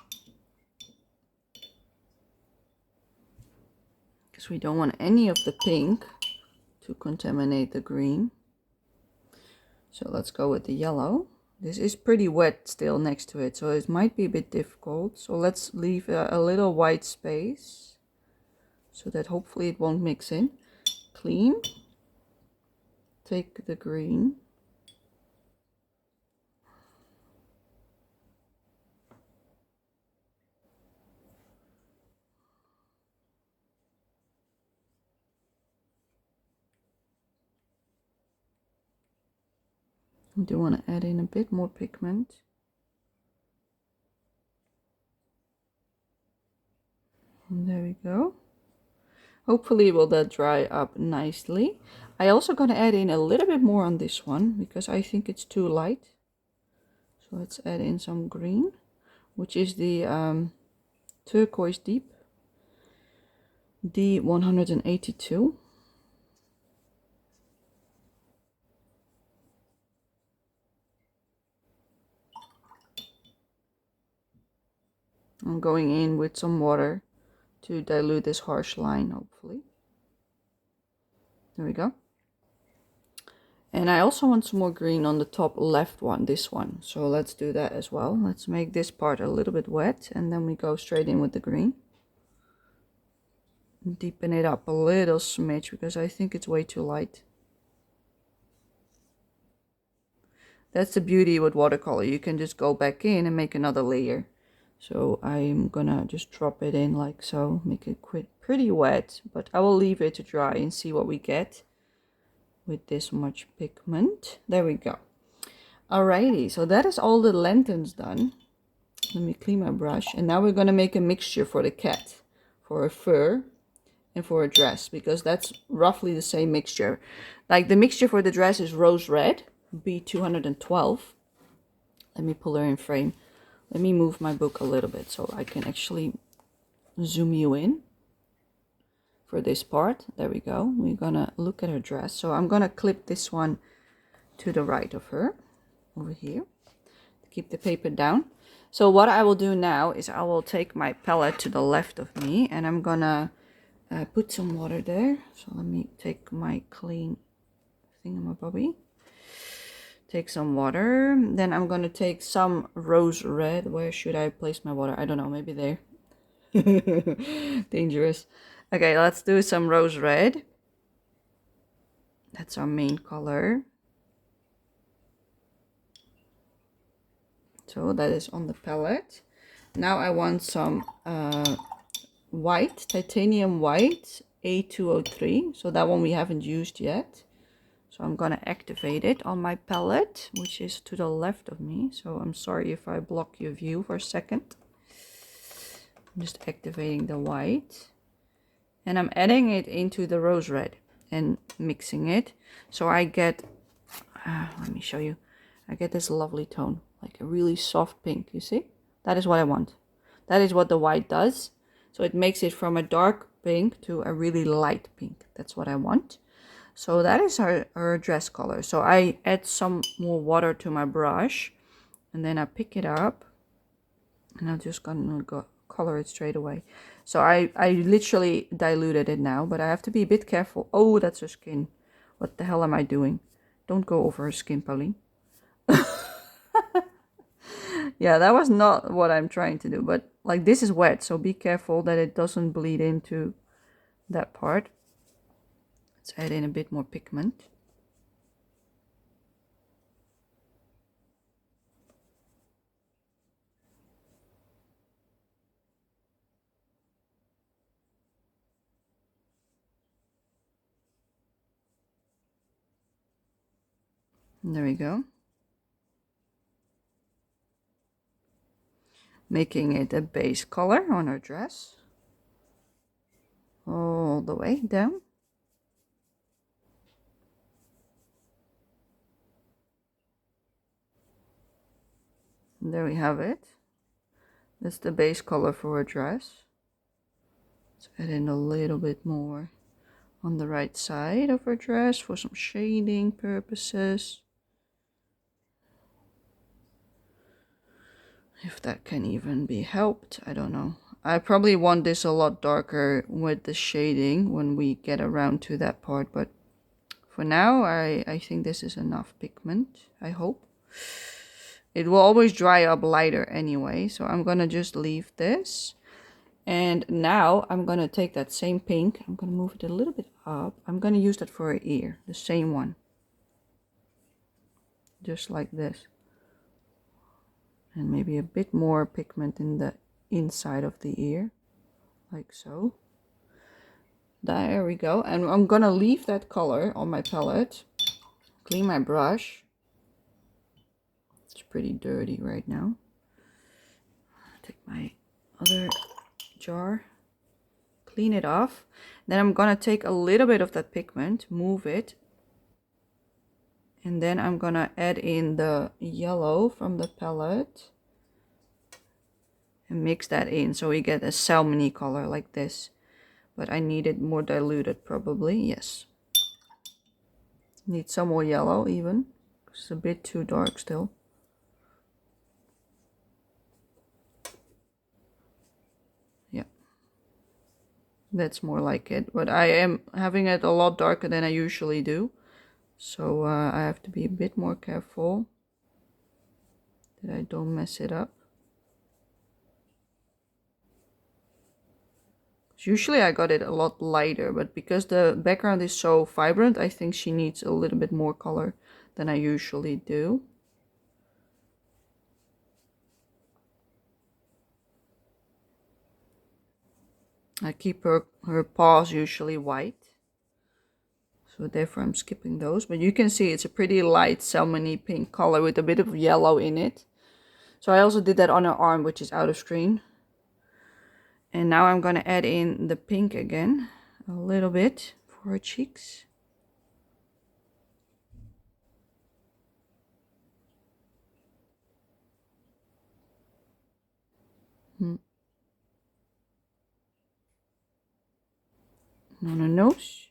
Because we don't want any of the pink to contaminate the green. So let's go with the yellow. This is pretty wet still next to it, so it might be a bit difficult. So let's leave a little white space so that hopefully it won't mix in. Clean. Take the green. I do want to add in a bit more pigment. And there we go. Hopefully will that dry up nicely. I also gonna add in a little bit more on this one because I think it's too light. So let's add in some green, which is the turquoise deep, D182. I'm going in with some water to dilute this harsh line, hopefully. There we go. And I also want some more green on the top left one, this one. So let's do that as well. Let's make this part a little bit wet and then we go straight in with the green. Deepen it up a little smidge because I think it's way too light. That's the beauty with watercolor. You can just go back in and make another layer. So I'm gonna just drop it in like so, make it pretty wet, but I will leave it to dry and see what we get with this much pigment. There we go. Alrighty, so that is all the lanterns done. Let me clean my brush, and now we're gonna make a mixture for the cat, for a fur and for a dress, because that's roughly the same mixture. Like the mixture for the dress is rose red, B212. Let me pull her in frame. Let me move my book a little bit so I can actually zoom you in for this part. There we go. We're gonna look at her dress. So I'm gonna clip this one to the right of her, over here, to keep the paper down. So what I will do now is I will take my palette to the left of me, and I'm gonna put some water there. So let me take my clean thingamabobby. Take some water. Then I'm gonna take some rose red. Where should I place my water? I don't know, maybe there. Dangerous. Okay, let's do some rose red. That's our main color. So that is on the palette. Now I want some white, titanium white, A203. So that one we haven't used yet. So I'm gonna activate it on my palette, which is to the left of me. So I'm sorry if I block your view for a second. I'm just activating the white. And I'm adding it into the rose red and mixing it. So I get, let me show you. I get this lovely tone, like a really soft pink, you see? That is what I want. That is what the white does. So it makes it from a dark pink to a really light pink. That's what I want. So that is her dress color. So I add some more water to my brush, and then I pick it up, and I'm just gonna go color it straight away. So I literally diluted it now, but I have to be a bit careful. Oh, that's her skin. What the hell am I doing? Don't go over her skin, Pauline. Yeah, that was not what I'm trying to do, but like this is wet, so be careful that it doesn't bleed into that part. Let's add in a bit more pigment. And there we go. Making it a base color on her dress. All the way down. And there we have it. That's the base color for her dress. Let's add in a little bit more on the right side of her dress for some shading purposes. If that can even be helped, I don't know. I probably want this a lot darker with the shading when we get around to that part, but for now I think this is enough pigment, I hope. It will always dry up lighter anyway, so I'm gonna just leave this. And now I'm gonna take that same pink, I'm gonna move it a little bit up. I'm gonna use that for her ear, the same one. Just like this. And maybe a bit more pigment in the inside of the ear, like so. There we go. And I'm gonna leave that color on my palette. Clean my brush. It's pretty dirty right now. Take my other jar, clean it off. Then I'm gonna take a little bit of that pigment, move it, and then I'm gonna add in the yellow from the palette and mix that in so we get a salmony color like this. But I need it more diluted probably, yes. Need some more yellow even. It's a bit too dark still. Yeah. That's more like it. But I am having it a lot darker than I usually do. So I have to be a bit more careful that I don't mess it up. Usually I got it a lot lighter, but because the background is so vibrant, I think she needs a little bit more color than I usually do. I keep her paws usually white. So therefore I'm skipping those. But you can see it's a pretty light salmon-y pink color with a bit of yellow in it. So I also did that on her arm, which is out of screen. And now I'm going to add in the pink again, a little bit for her cheeks. On her nose.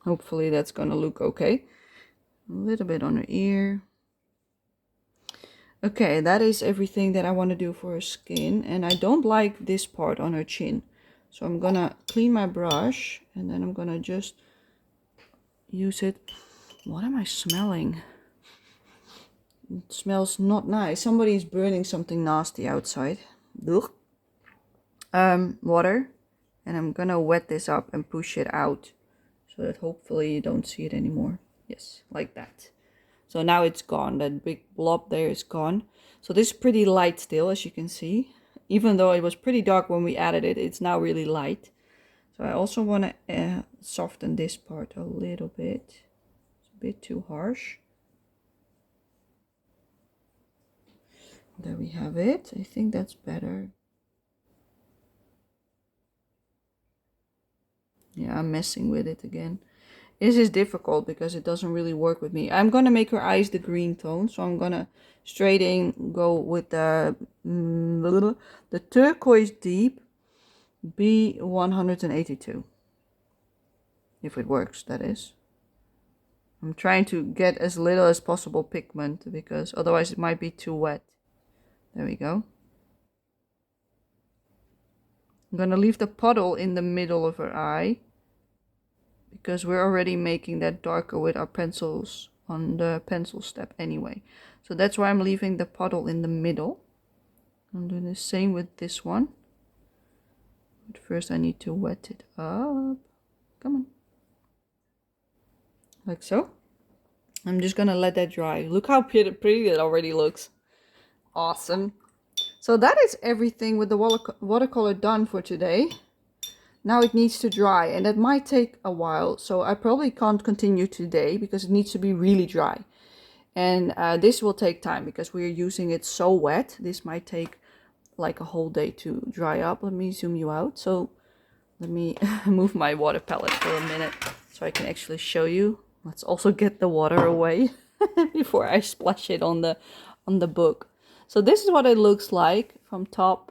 Hopefully that's going to look okay. A little bit on her ear. Okay, that is everything that I want to do for her skin. And I don't like this part on her chin. So I'm going to clean my brush and then I'm going to just use it. What am I smelling? It smells not nice. Somebody's burning something nasty outside. Ugh. Water. And I'm going to wet this up and push it out. So that hopefully you don't see it anymore. Yes, like that. So now it's gone. That big blob there is gone. So this is pretty light still, as you can see. Even though it was pretty dark when we added it, it's now really light. So I also want to soften this part a little bit. It's a bit too harsh. There we have it. I think that's better. Yeah, I'm messing with it again. This is difficult because it doesn't really work with me. I'm gonna make her eyes the green tone, so I'm gonna straight in go with the turquoise deep B182. If it works, that is. I'm trying to get as little as possible pigment because otherwise it might be too wet. There we go. I'm gonna leave the puddle in the middle of her eye because we're already making that darker with our pencils on the pencil step anyway. So that's why I'm leaving the puddle in the middle. I'm doing the same with this one. But first I need to wet it up. Come on. Like so. I'm just gonna let that dry. Look how pretty it already looks. Awesome. So that is everything with the watercolor done for today. Now it needs to dry and that might take a while. So I probably can't continue today because it needs to be really dry. And this will take time because we're using it so wet. This might take like a whole day to dry up. Let me zoom you out. So let me move my water palette for a minute so I can actually show you. Let's also get the water away before I splash it on the book. So this is what it looks like from top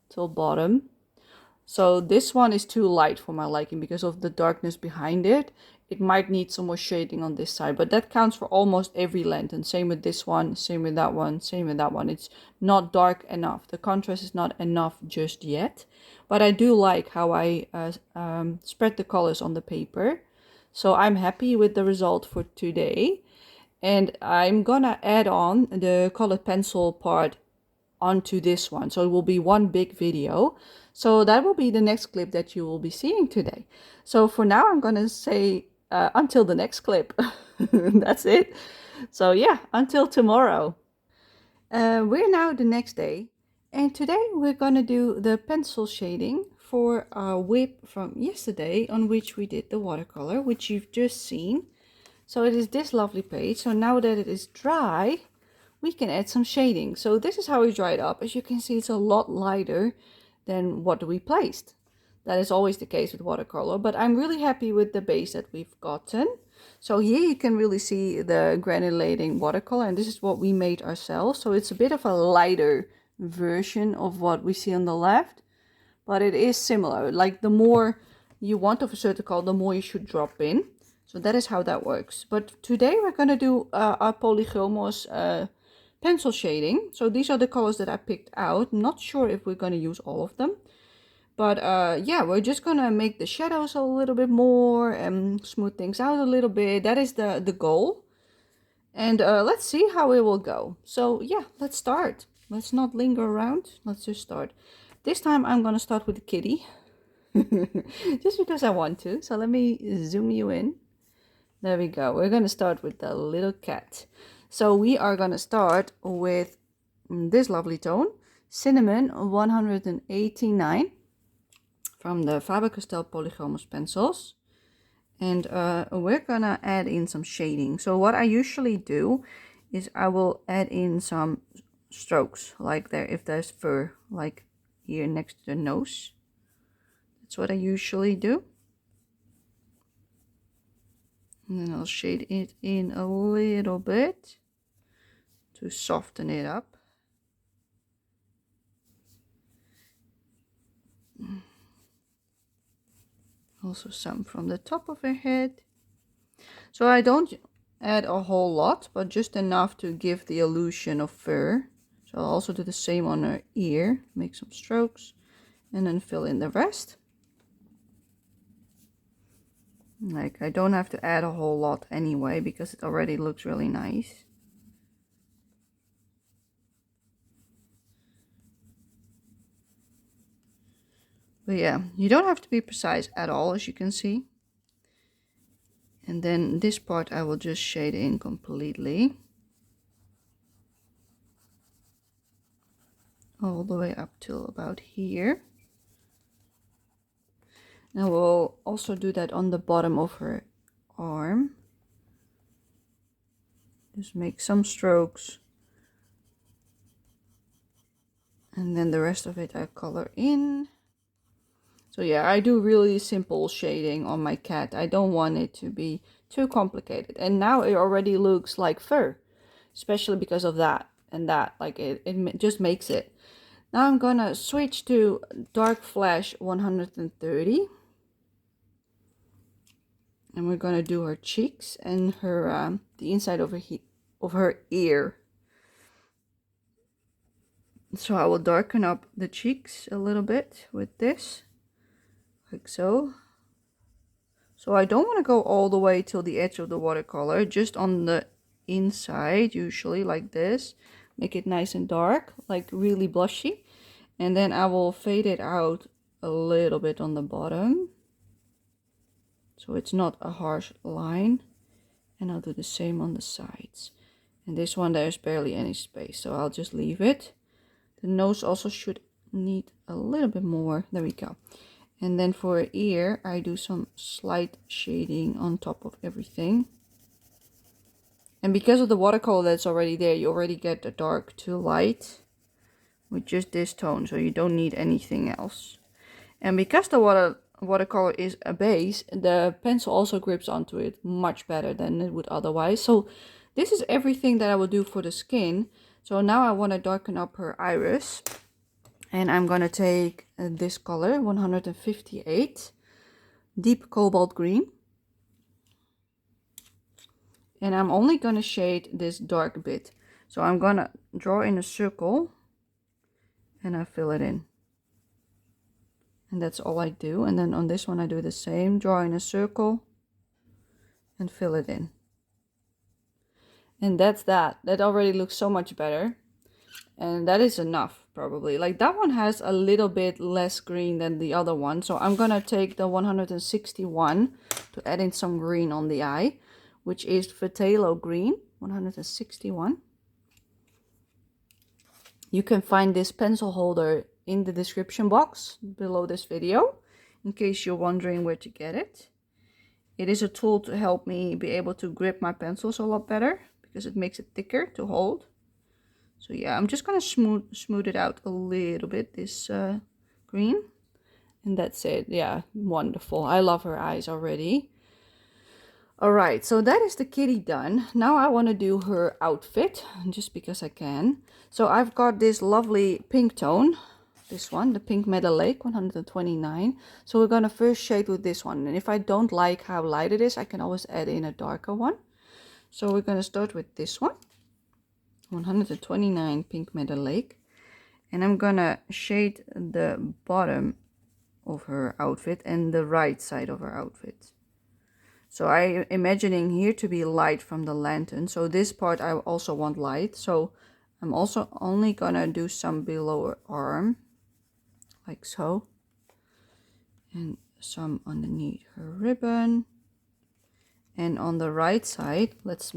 till bottom. So this one is too light for my liking because of the darkness behind it. It might need some more shading on this side, but that counts for almost every lantern. Same with this one, same with that one, same with that one. It's not dark enough. The contrast is not enough just yet, but I do like how I spread the colors on the paper. So I'm happy with the result for today. And I'm gonna add on the colored pencil part onto this one. So it will be one big video. So that will be the next clip that you will be seeing today. So for now, I'm gonna say until the next clip. That's it. So yeah, until tomorrow. We're now the next day. And today we're gonna do the pencil shading for our whip from yesterday on which we did the watercolor, which you've just seen. So it is this lovely page. So now that it is dry, we can add some shading. So this is how we dry it up. As you can see, it's a lot lighter than what we placed. That is always the case with watercolor, but I'm really happy with the base that we've gotten. So here you can really see the granulating watercolor, and this is what we made ourselves. So it's a bit of a lighter version of what we see on the left, but it is similar. Like the more you want of a certain color, the more you should drop in. So that is how that works. But today we're going to do our Polychromos pencil shading. So these are the colors that I picked out. I'm not sure if we're going to use all of them. But yeah, we're just going to make the shadows a little bit more and smooth things out a little bit. That is the goal. And let's see how it will go. So yeah, let's start. Let's not linger around. Let's just start. This time I'm going to start with the kitty. Just because I want to. So let me zoom you in. There we go. We're going to start with the little cat. So we are going to start with this lovely tone, Cinnamon 189 from the Faber-Castell Polychromos pencils. And we're gonna add in some shading. So what I usually do is I will add in some strokes, like there, if there's fur, like here next to the nose. That's what I usually do. And then I'll shade it in a little bit to soften it up. Also some from the top of her head. So I don't add a whole lot, but just enough to give the illusion of fur. So I'll also do the same on her ear, make some strokes, and then fill in the rest. Like, I don't have to add a whole lot anyway, because it already looks really nice. But yeah, you don't have to be precise at all, as you can see. And then this part I will just shade in completely. All the way up till about here. And we'll also do that on the bottom of her arm. Just make some strokes. And then the rest of it I color in. So yeah, I do really simple shading on my cat. I don't want it to be too complicated. And now it already looks like fur, especially because of that and that. Like it just makes it. Now I'm gonna switch to Dark Flash 130. And we're gonna do her cheeks and her the inside of her ear. So I will darken up the cheeks a little bit with this, like so. So I don't want to go all the way till the edge of the watercolor, just on the inside, usually like this. Make it nice and dark, like really blushy. And then I will fade it out a little bit on the bottom, so it's not a harsh line. And I'll do the same on the sides. And this one, there's barely any space, so I'll just leave it. The nose also should need a little bit more. There we go. And then for her ear, I do some slight shading on top of everything. And because of the watercolor that's already there, you already get the dark to light with just this tone, so you don't need anything else. And because the watercolor is a base, the pencil also grips onto it much better than it would otherwise. So this is everything that I will do for the skin. So now I want to darken up her iris, and I'm going to take this color 158, deep cobalt green, and I'm only going to shade this dark bit. So I'm going to draw in a circle and I fill it in, and that's all I do. And then on this one I do the same, draw in a circle and fill it in. And that's that. That already looks so much better. And that is enough, probably. Like, that one has a little bit less green than the other one. So I'm going to take the 161 to add in some green on the eye, which is Phthalo green, 161. You can find this pencil holder in the description box below this video, in case you're wondering where to get it. It is a tool to help me be able to grip my pencils a lot better, because it makes it thicker to hold. So yeah, I'm just gonna smooth it out a little bit, this green, and that's it. Yeah, wonderful. I love her eyes already. All right, so that is the kitty done. Now I want to do her outfit, just because I can. So I've got this lovely pink tone, this one, the Pink Meadow Lake 129. So we're gonna first shade with this one, and if I don't like how light it is, I can always add in a darker one. So we're going to start with this one, 129 Pink Meadow Lake. And I'm going to shade the bottom of her outfit and the right side of her outfit. So I'm imagining here to be light from the lantern. So this part I also want light. So I'm also only going to do some below her arm, like so. And some underneath her ribbon. And on the right side, let's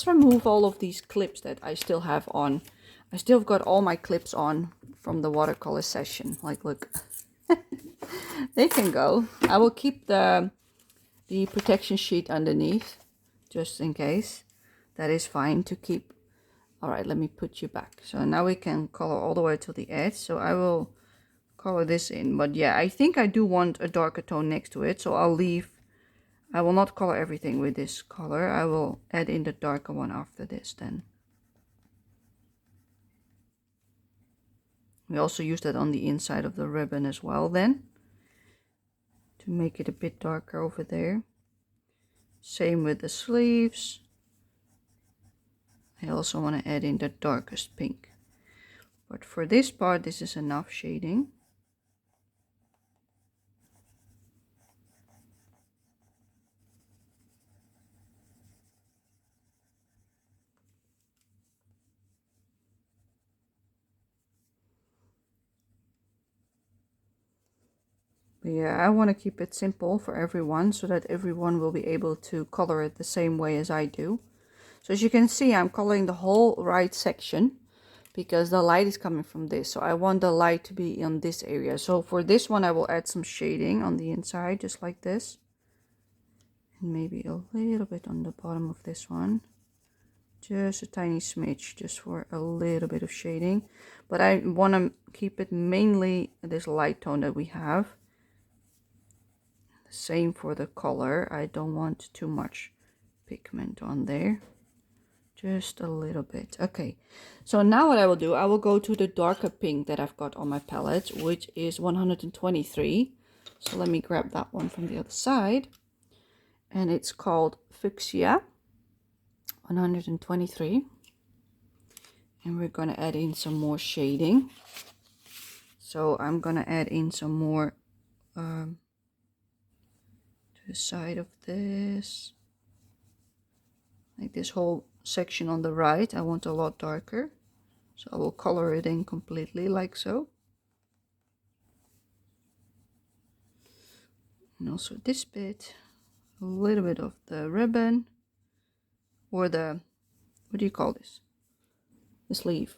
remove all of these clips that I still have on. I still got all my clips on from the watercolor session. Like, look, they can go. I will keep the protection sheet underneath, just in case. That is fine to keep. All right, let me put you back. So now we can color all the way to the edge. So I will color this in. But yeah, I think I do want a darker tone next to it. So I will not color everything with this color. I will add in the darker one after this then. We also use that on the inside of the ribbon as well then, to make it a bit darker over there. Same with the sleeves. I also want to add in the darkest pink. But for this part, this is enough shading. But yeah, I want to keep it simple for everyone so that everyone will be able to color it the same way as I do. So as you can see, I'm coloring the whole right section because the light is coming from this. So I want the light to be in this area. So for this one, I will add some shading on the inside, just like this. And maybe a little bit on the bottom of this one. Just a tiny smidge, just for a little bit of shading. But I want to keep it mainly this light tone that we have. Same for the color. I don't want too much pigment on there. Just a little bit. Okay, so now what I will do, I will go to the darker pink that I've got on my palette, which is 123. So let me grab that one from the other side. And it's called Fuchsia 123. And we're going to add in some more shading. So I'm going to add in some more to the side of this. Like this whole section on the right, I want a lot darker. So I will color it in completely like so. And also this bit, a little bit of the ribbon, or the, what do you call this? The sleeve.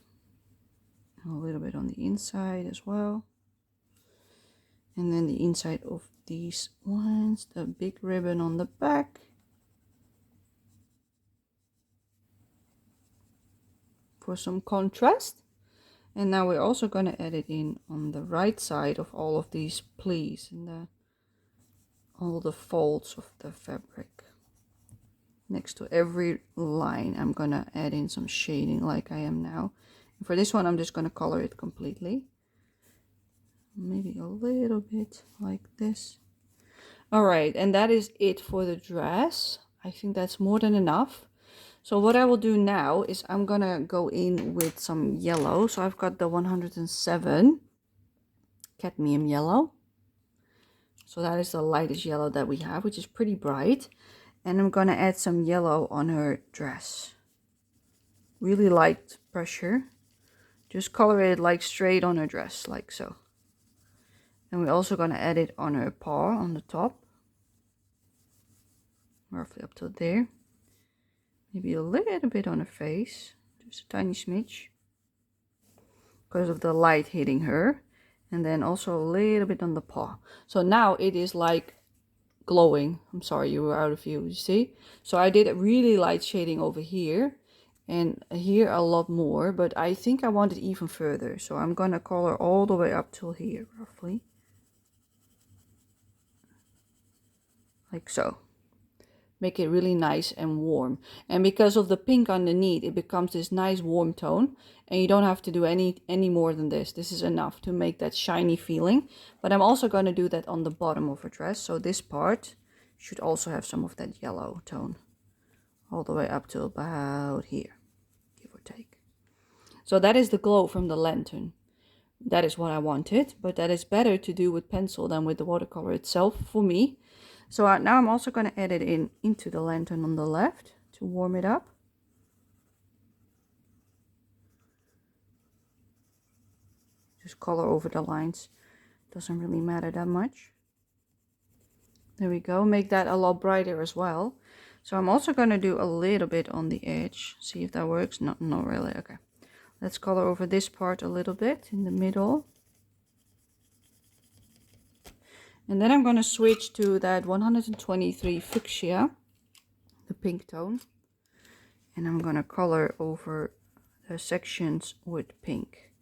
A little bit on the inside as well. And then the inside of these ones, the big ribbon on the back. For some contrast. And now we're also going to add it in on the right side of all of these pleats and all the folds of the fabric. Next to every line, I'm going to add in some shading like I am now. And for this one, I'm just going to color it completely. Maybe a little bit like this. All right, and that is it for the dress. I think that's more than enough. So what I will do now is I'm going to go in with some yellow. So I've got the 107 cadmium yellow. So that is the lightest yellow that we have, which is pretty bright. And I'm going to add some yellow on her dress. Really light pressure. Just color it like straight on her dress, like so. And we're also going to add it on her paw on the top. Roughly up to there. Maybe a little bit on her face. Just a tiny smidge. Because of the light hitting her. And then also a little bit on the paw. So now it is like glowing. I'm sorry, you were out of view, you see? So I did a really light shading over here. And here a lot more. But I think I want it even further. So I'm going to color all the way up till here, roughly. Like so. Make it really nice and warm. And because of the pink underneath, it becomes this nice warm tone. And you don't have to do any more than this. This is enough to make that shiny feeling. But I'm also going to do that on the bottom of her dress. So this part should also have some of that yellow tone. All the way up to about here, give or take. So that is the glow from the lantern. That is what I wanted. But that is better to do with pencil than with the watercolor itself for me. So now I'm also going to add it into the lantern on the left to warm it up. Just color over the lines. Doesn't really matter that much. There we go. Make that a lot brighter as well. So I'm also going to do a little bit on the edge. See if that works. Not really. Okay. Let's color over this part a little bit in the middle. And then I'm going to switch to that 123 fuchsia, the pink tone. And I'm going to color over the sections with pink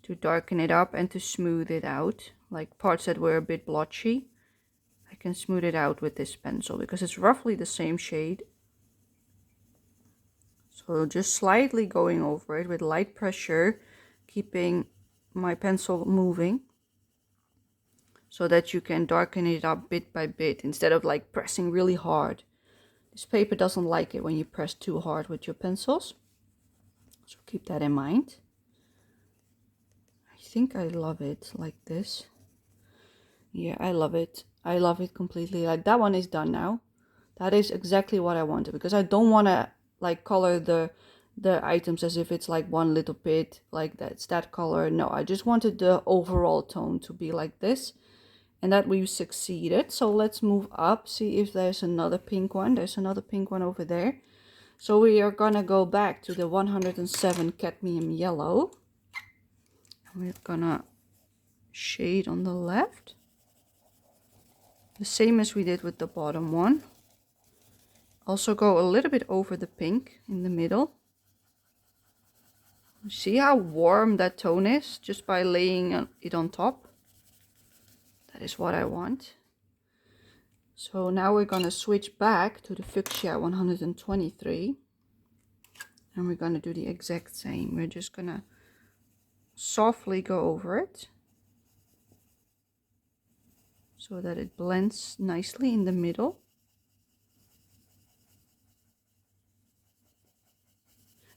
to darken it up and to smooth it out. Like parts that were a bit blotchy, I can smooth it out with this pencil because it's roughly the same shade. So just slightly going over it with light pressure, keeping my pencil moving so that you can darken it up bit by bit instead of like pressing really hard. This paper doesn't like it when you press too hard with your pencils. So keep that in mind. I think I love it like this. Yeah, I love it. I love it completely. Like that one is done now. That is exactly what I wanted because I don't want to like color the items as if it's like one little bit like that's that color. No, I just wanted the overall tone to be like this, and that we've succeeded. So let's move up, see if there's another pink one. There's another pink one over there. So we are gonna go back to the 107 cadmium yellow. And we're gonna shade on the left, the same as we did with the bottom one. Also go a little bit over the pink in the middle. See how warm that tone is just by laying it on top? That is what I want. So now we're going to switch back to the fuchsia 123. And we're going to do the exact same. We're just going to softly go over it so that it blends nicely in the middle.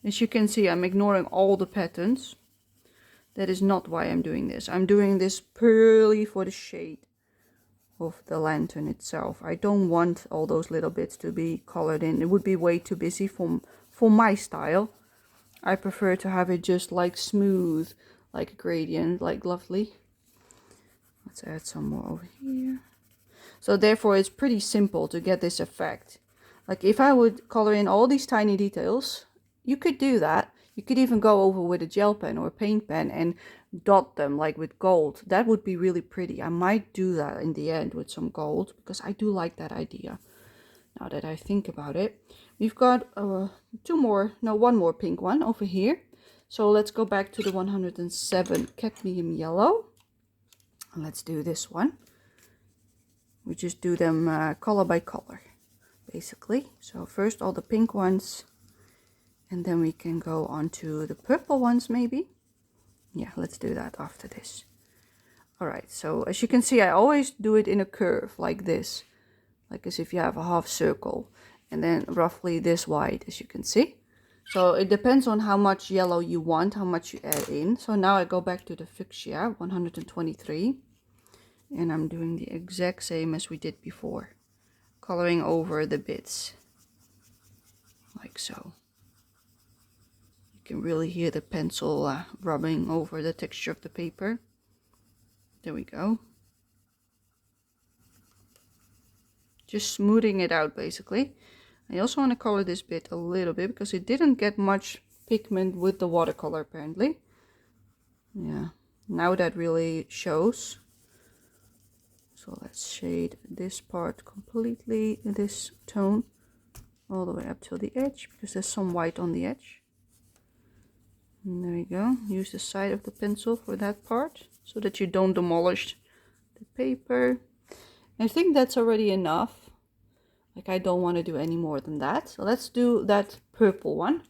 As you can see, I'm ignoring all the patterns. That is not why I'm doing this. I'm doing this purely for the shade of the lantern itself. I don't want all those little bits to be colored in. It would be way too busy for my style. I prefer to have it just like smooth, like a gradient, like lovely. Let's add some more over here. So therefore it's pretty simple to get this effect. Like if I would color in all these tiny details, you could do that. You could even go over with a gel pen or a paint pen and dot them like with gold. That would be really pretty. I might do that in the end with some gold because I do like that idea. Now that I think about it, we've got one more pink one over here. So let's go back to the 107 cadmium yellow. And let's do this one. We just do them color by color, basically. So first all the pink ones. And then we can go on to the purple ones maybe. Yeah, let's do that after this. Alright, so as you can see, I always do it in a curve like this. Like as if you have a half circle. And then roughly this wide, as you can see. So it depends on how much yellow you want, how much you add in. So now I go back to the fuchsia 123. And I'm doing the exact same as we did before. Coloring over the bits. Like so. You can really hear the pencil rubbing over the texture of the paper. There we go. Just smoothing it out basically. I also want to color this bit a little bit because it didn't get much pigment with the watercolor apparently. Yeah, now that really shows. So let's shade this part completely, this tone, all the way up to the edge because there's some white on the edge. And there we go. Use the side of the pencil for that part so that you don't demolish the paper. I think that's already enough. Like I don't want to do any more than that. So let's do that purple one.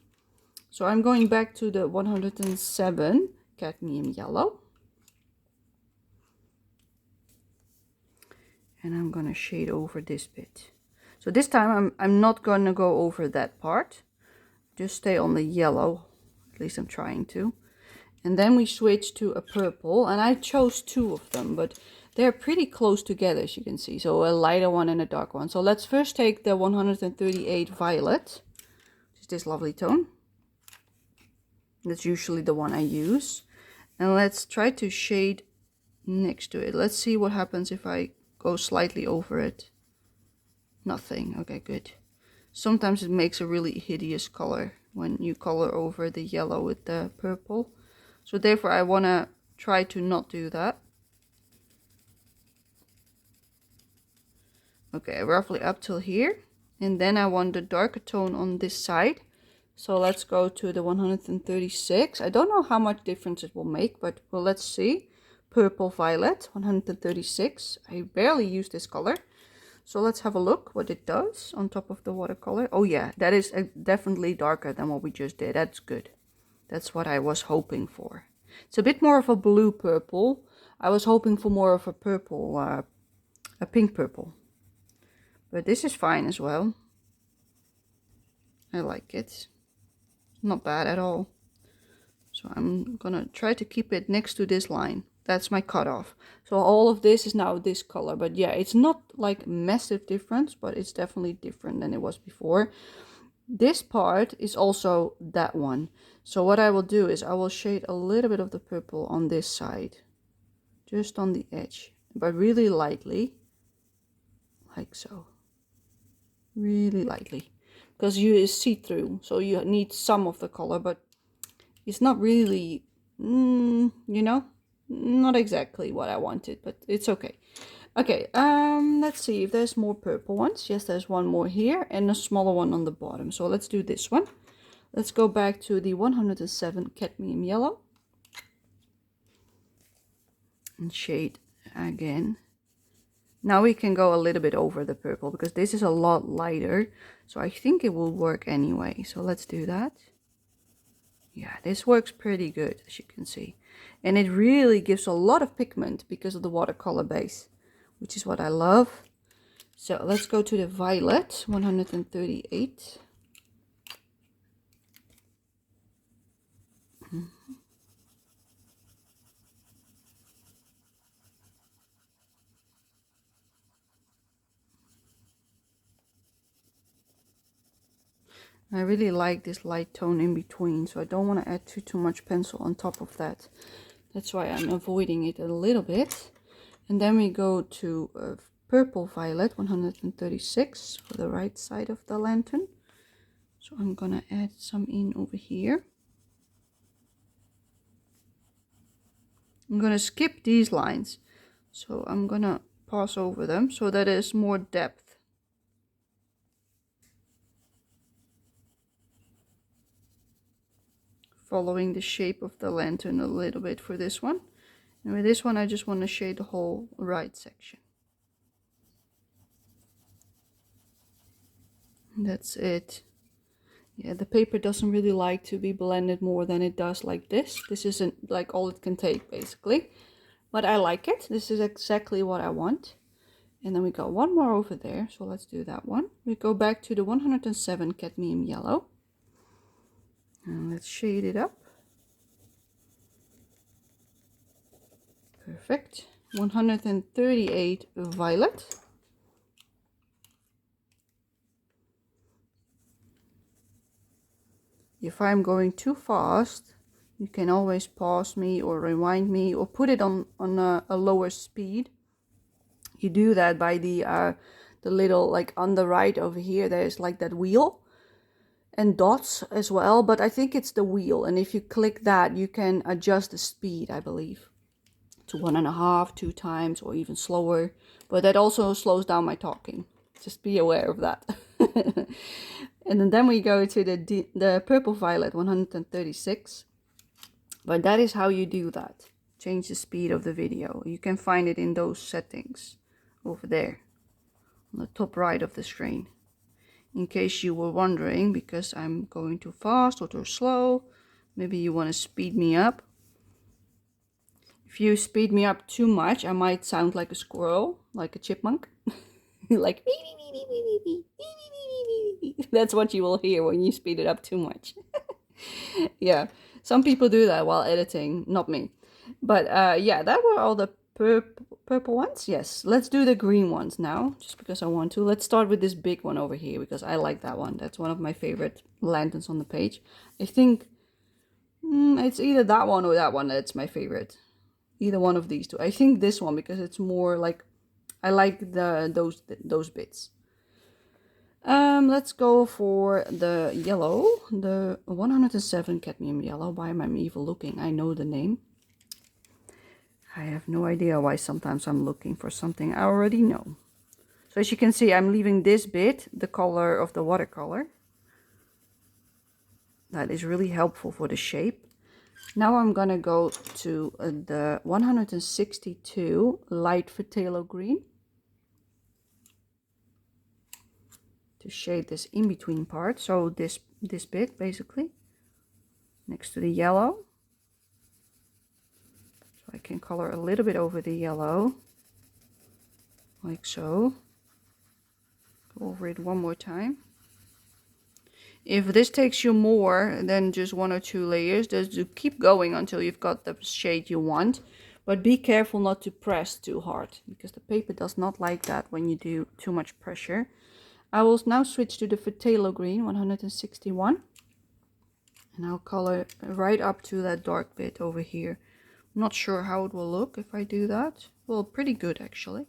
So I'm going back to the 107 cadmium yellow. And I'm going to shade over this bit. So this time I'm not going to go over that part. Just stay on the yellow. At least I'm trying to. And then we switch to a purple. And I chose two of them, but they're pretty close together, as you can see. So a lighter one and a dark one. So let's first take the 138 violet, which is this lovely tone. That's usually the one I use. And let's try to shade next to it. Let's see what happens if I go slightly over it. Nothing. Okay, good. Sometimes it makes a really hideous color when you color over the yellow with the purple. So therefore I want to try to not do that. Okay, roughly up till here. And then I want the darker tone on this side. So let's go to the 136. I don't know how much difference it will make, but well, let's see. Purple violet, 136. I barely use this color. So let's have a look what it does on top of the watercolor. Oh yeah, that is definitely darker than what we just did. That's good. That's what I was hoping for. It's a bit more of a blue purple. I was hoping for more of a purple, a pink purple. But this is fine as well. I like it. Not bad at all. So I'm gonna try to keep it next to this line. That's my cutoff. So all of this is now this color. But yeah, it's not like massive difference, but it's definitely different than it was before. This part is also that one. So what I will do is I will shade a little bit of the purple on this side. Just on the edge. But really lightly. Like so. Really lightly. Because you is see-through. So you need some of the color, but it's not really, you know, not exactly what I wanted, but it's okay. Okay, let's see if there's more purple ones. Yes, there's one more here and a smaller one on the bottom. So let's do this one. Let's go back to the 107 cadmium yellow. And shade again. Now we can go a little bit over the purple because this is a lot lighter. So I think it will work anyway. So let's do that. Yeah, this works pretty good, as you can see. And it really gives a lot of pigment because of the watercolor base, which is what I love. So let's go to the violet, 138. I really like this light tone in between, so I don't want to add too much pencil on top of that. That's why I'm avoiding it a little bit. And then we go to purple violet, 136 for the right side of the lantern. So I'm gonna add some in over here. I'm gonna skip these lines, so I'm gonna pass over them so that there's more depth. Following the shape of the lantern a little bit for this one. And with this one I just want to shade the whole right section. And that's it. Yeah, the paper doesn't really like to be blended more than it does like this. This isn't like all it can take basically. But I like it. This is exactly what I want. And then we got one more over there. So let's do that one. We go back to the 107 cadmium yellow. And let's shade it up. Perfect. 138 violet. If I'm going too fast, you can always pause me or rewind me or put it on a lower speed. You do that by the little, like on the right over here, there's like that wheel. And dots as well, but I think it's the wheel, and if you click that you can adjust the speed, I believe, to 1.5, 2 times, or even slower, but that also slows down my talking. Just be aware of that. And then we go to the purple violet, 136, but that is how you do that. Change the speed of the video. You can find it in those settings over there on the top right of the screen. In case you were wondering, because I'm going too fast or too slow, maybe you want to speed me up. If you speed me up too much, I might sound like a squirrel, like a chipmunk. Like, that's what you will hear when you speed it up too much. Yeah, some people do that while editing, not me. But yeah, that were all the purple ones. Yes, let's do the green ones now, just because I want to. Let's start with this big one over here because I like that one. That's one of my favorite lanterns on the page. I think it's either that one or that one that's my favorite. Either one of these two. I think this one because it's more like, I like those bits. Let's go for the yellow, the 107 cadmium yellow. Why am I evil looking? I know the name. I have no idea why sometimes I'm looking for something I already know. So as you can see, I'm leaving this bit the color of the watercolor. That is really helpful for the shape. Now I'm gonna go to the 162 light phthalo green to shade this in-between part. So this bit basically next to the yellow. So I can color a little bit over the yellow, like so. Go over it one more time. If this takes you more than just 1 or 2 layers, just keep going until you've got the shade you want. But be careful not to press too hard, because the paper does not like that when you do too much pressure. I will now switch to the phthalo green 161. And I'll color right up to that dark bit over here. I'm not sure how it will look if I do that. Well, pretty good actually.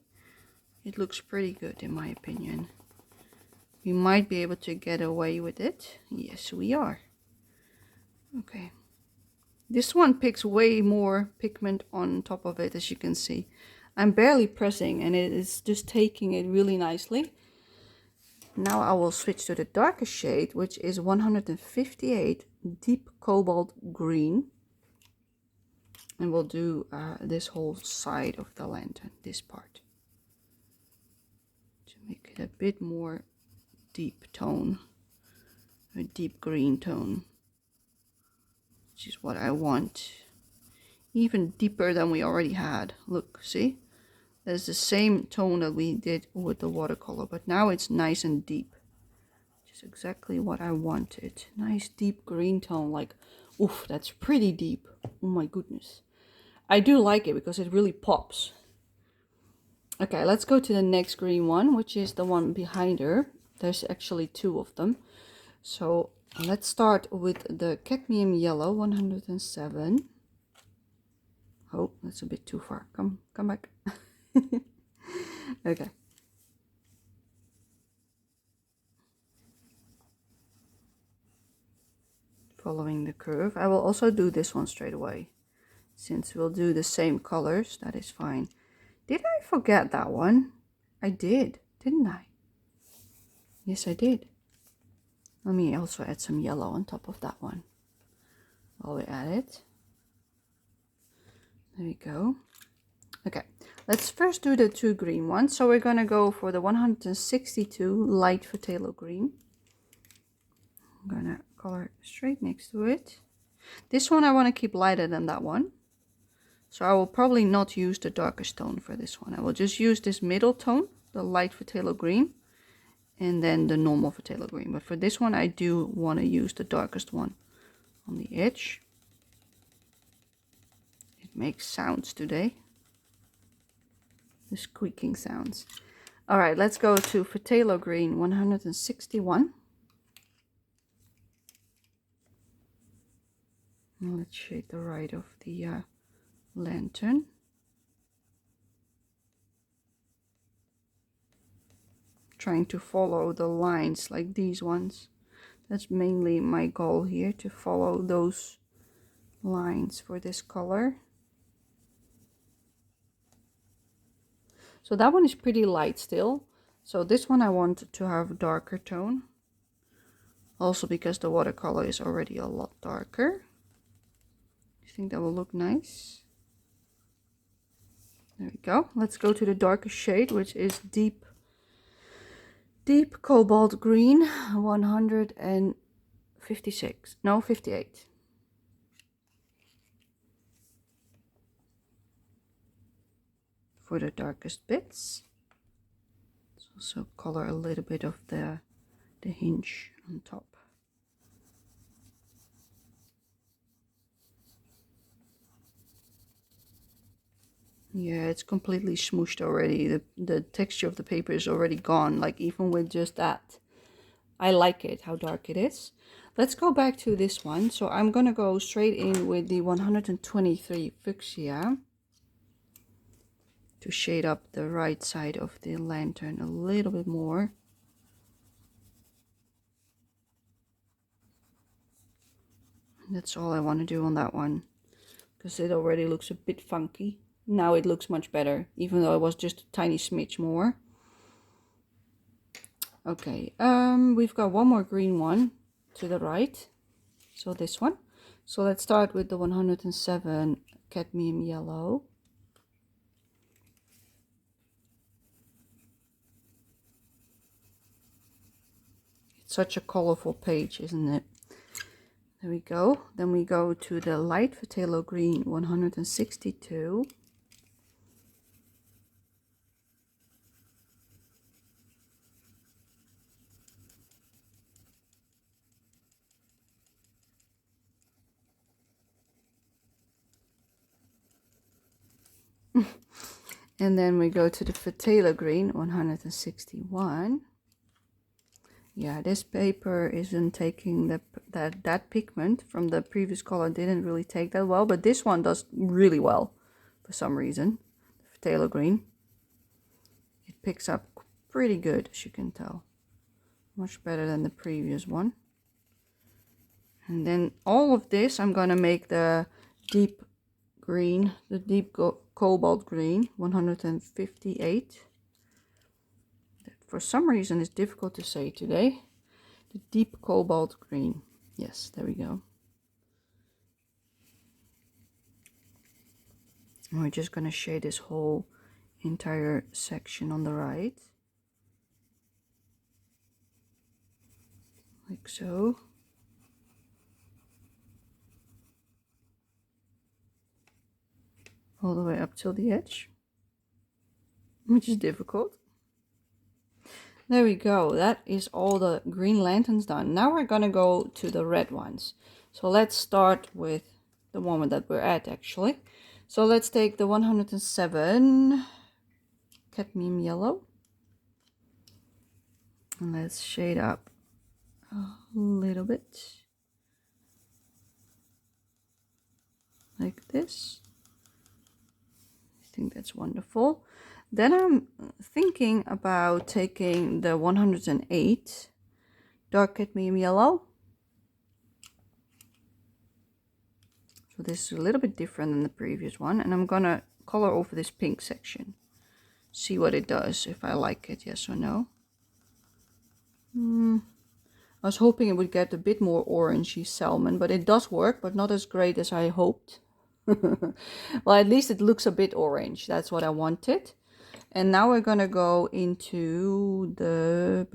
It looks pretty good in my opinion. We might be able to get away with it. Yes, we are. Okay. This one picks way more pigment on top of it, as you can see. I'm barely pressing and it is just taking it really nicely. Now I will switch to the darker shade, which is 158 deep cobalt green. And we'll do this whole side of the lantern, this part. To make it a bit more deep tone, a deep green tone, which is what I want. Even deeper than we already had. Look, see? That's the same tone that we did with the watercolor, but now it's nice and deep. Which is exactly what I wanted. Nice deep green tone, like, oof, that's pretty deep. Oh my goodness. I do like it because it really pops. Okay, let's go to the next green one, which is the one behind her. There's actually 2 of them. So let's start with the cadmium yellow 107. Oh, that's a bit too far. Come back. Okay. Following the curve. I will also do this one straight away. Since we'll do the same colors, that is fine. Did I forget that one? I did, didn't I? Yes, I did. Let me also add some yellow on top of that one. While we add it. There we go. Okay, let's first do the 2 green ones. So we're gonna go for the 162 light phthalo green. I'm gonna color straight next to it. This one I want to keep lighter than that one. So I will probably not use the darkest tone for this one. I will just use this middle tone, the light phthalo green, and then the normal phthalo green. But for this one, I do want to use the darkest one on the edge. It makes sounds today. The squeaking sounds. All right, let's go to phthalo green 161. Now let's shade the right of the lantern. Trying to follow the lines like these ones. That's mainly my goal here, to follow those lines for this color. So that one is pretty light still. So this one I want to have a darker tone. Also because the watercolor is already a lot darker. I think that will look nice. There we go. Let's go to the darkest shade, which is deep cobalt green 156. No, 58. For the darkest bits. Let's also color a little bit of the hinge on top. Yeah, it's completely smooshed already. The texture of the paper is already gone, like even with just that. I like it, how dark it is. Let's go back to this one. So I'm gonna go straight in with the 123 fuchsia to shade up the right side of the lantern a little bit more. That's all I want to do on that one, because it already looks a bit funky. Now it looks much better, even though it was just a tiny smidge more. Okay, we've got one more green one to the right, so this one. So let's start with the 107 cadmium yellow. It's such a colorful page, isn't it? There we go. Then we go to the light phthalo green 162. And then we go to the phthalo green 161. Yeah, this paper isn't taking that pigment from the previous color, didn't really take that well, but this one does really well for some reason. The phthalo green, it picks up pretty good, as you can tell, much better than the previous one. And then all of this I'm gonna make the deep green, the deep cobalt green 158. For some reason it's difficult to say today. The deep cobalt green. Yes, there we go. And we're just going to shade this whole entire section on the right. Like so. All the way up till the edge, which is difficult. There we go. That is all the green lanterns done. Now we're gonna go to the red ones. So let's start with the one that we're at, actually. So let's take the 107 cadmium yellow. And let's shade up a little bit. Like this. I think that's wonderful. Then I'm thinking about taking the 108 dark cadmium yellow. So this is a little bit different than the previous one, and I'm gonna color over this pink section. See what it does, if I like it, yes or no. I was hoping it would get a bit more orangey salmon, but it does work, but not as great as I hoped. Well, at least it looks a bit orange. That's what I wanted. And now we're gonna go into the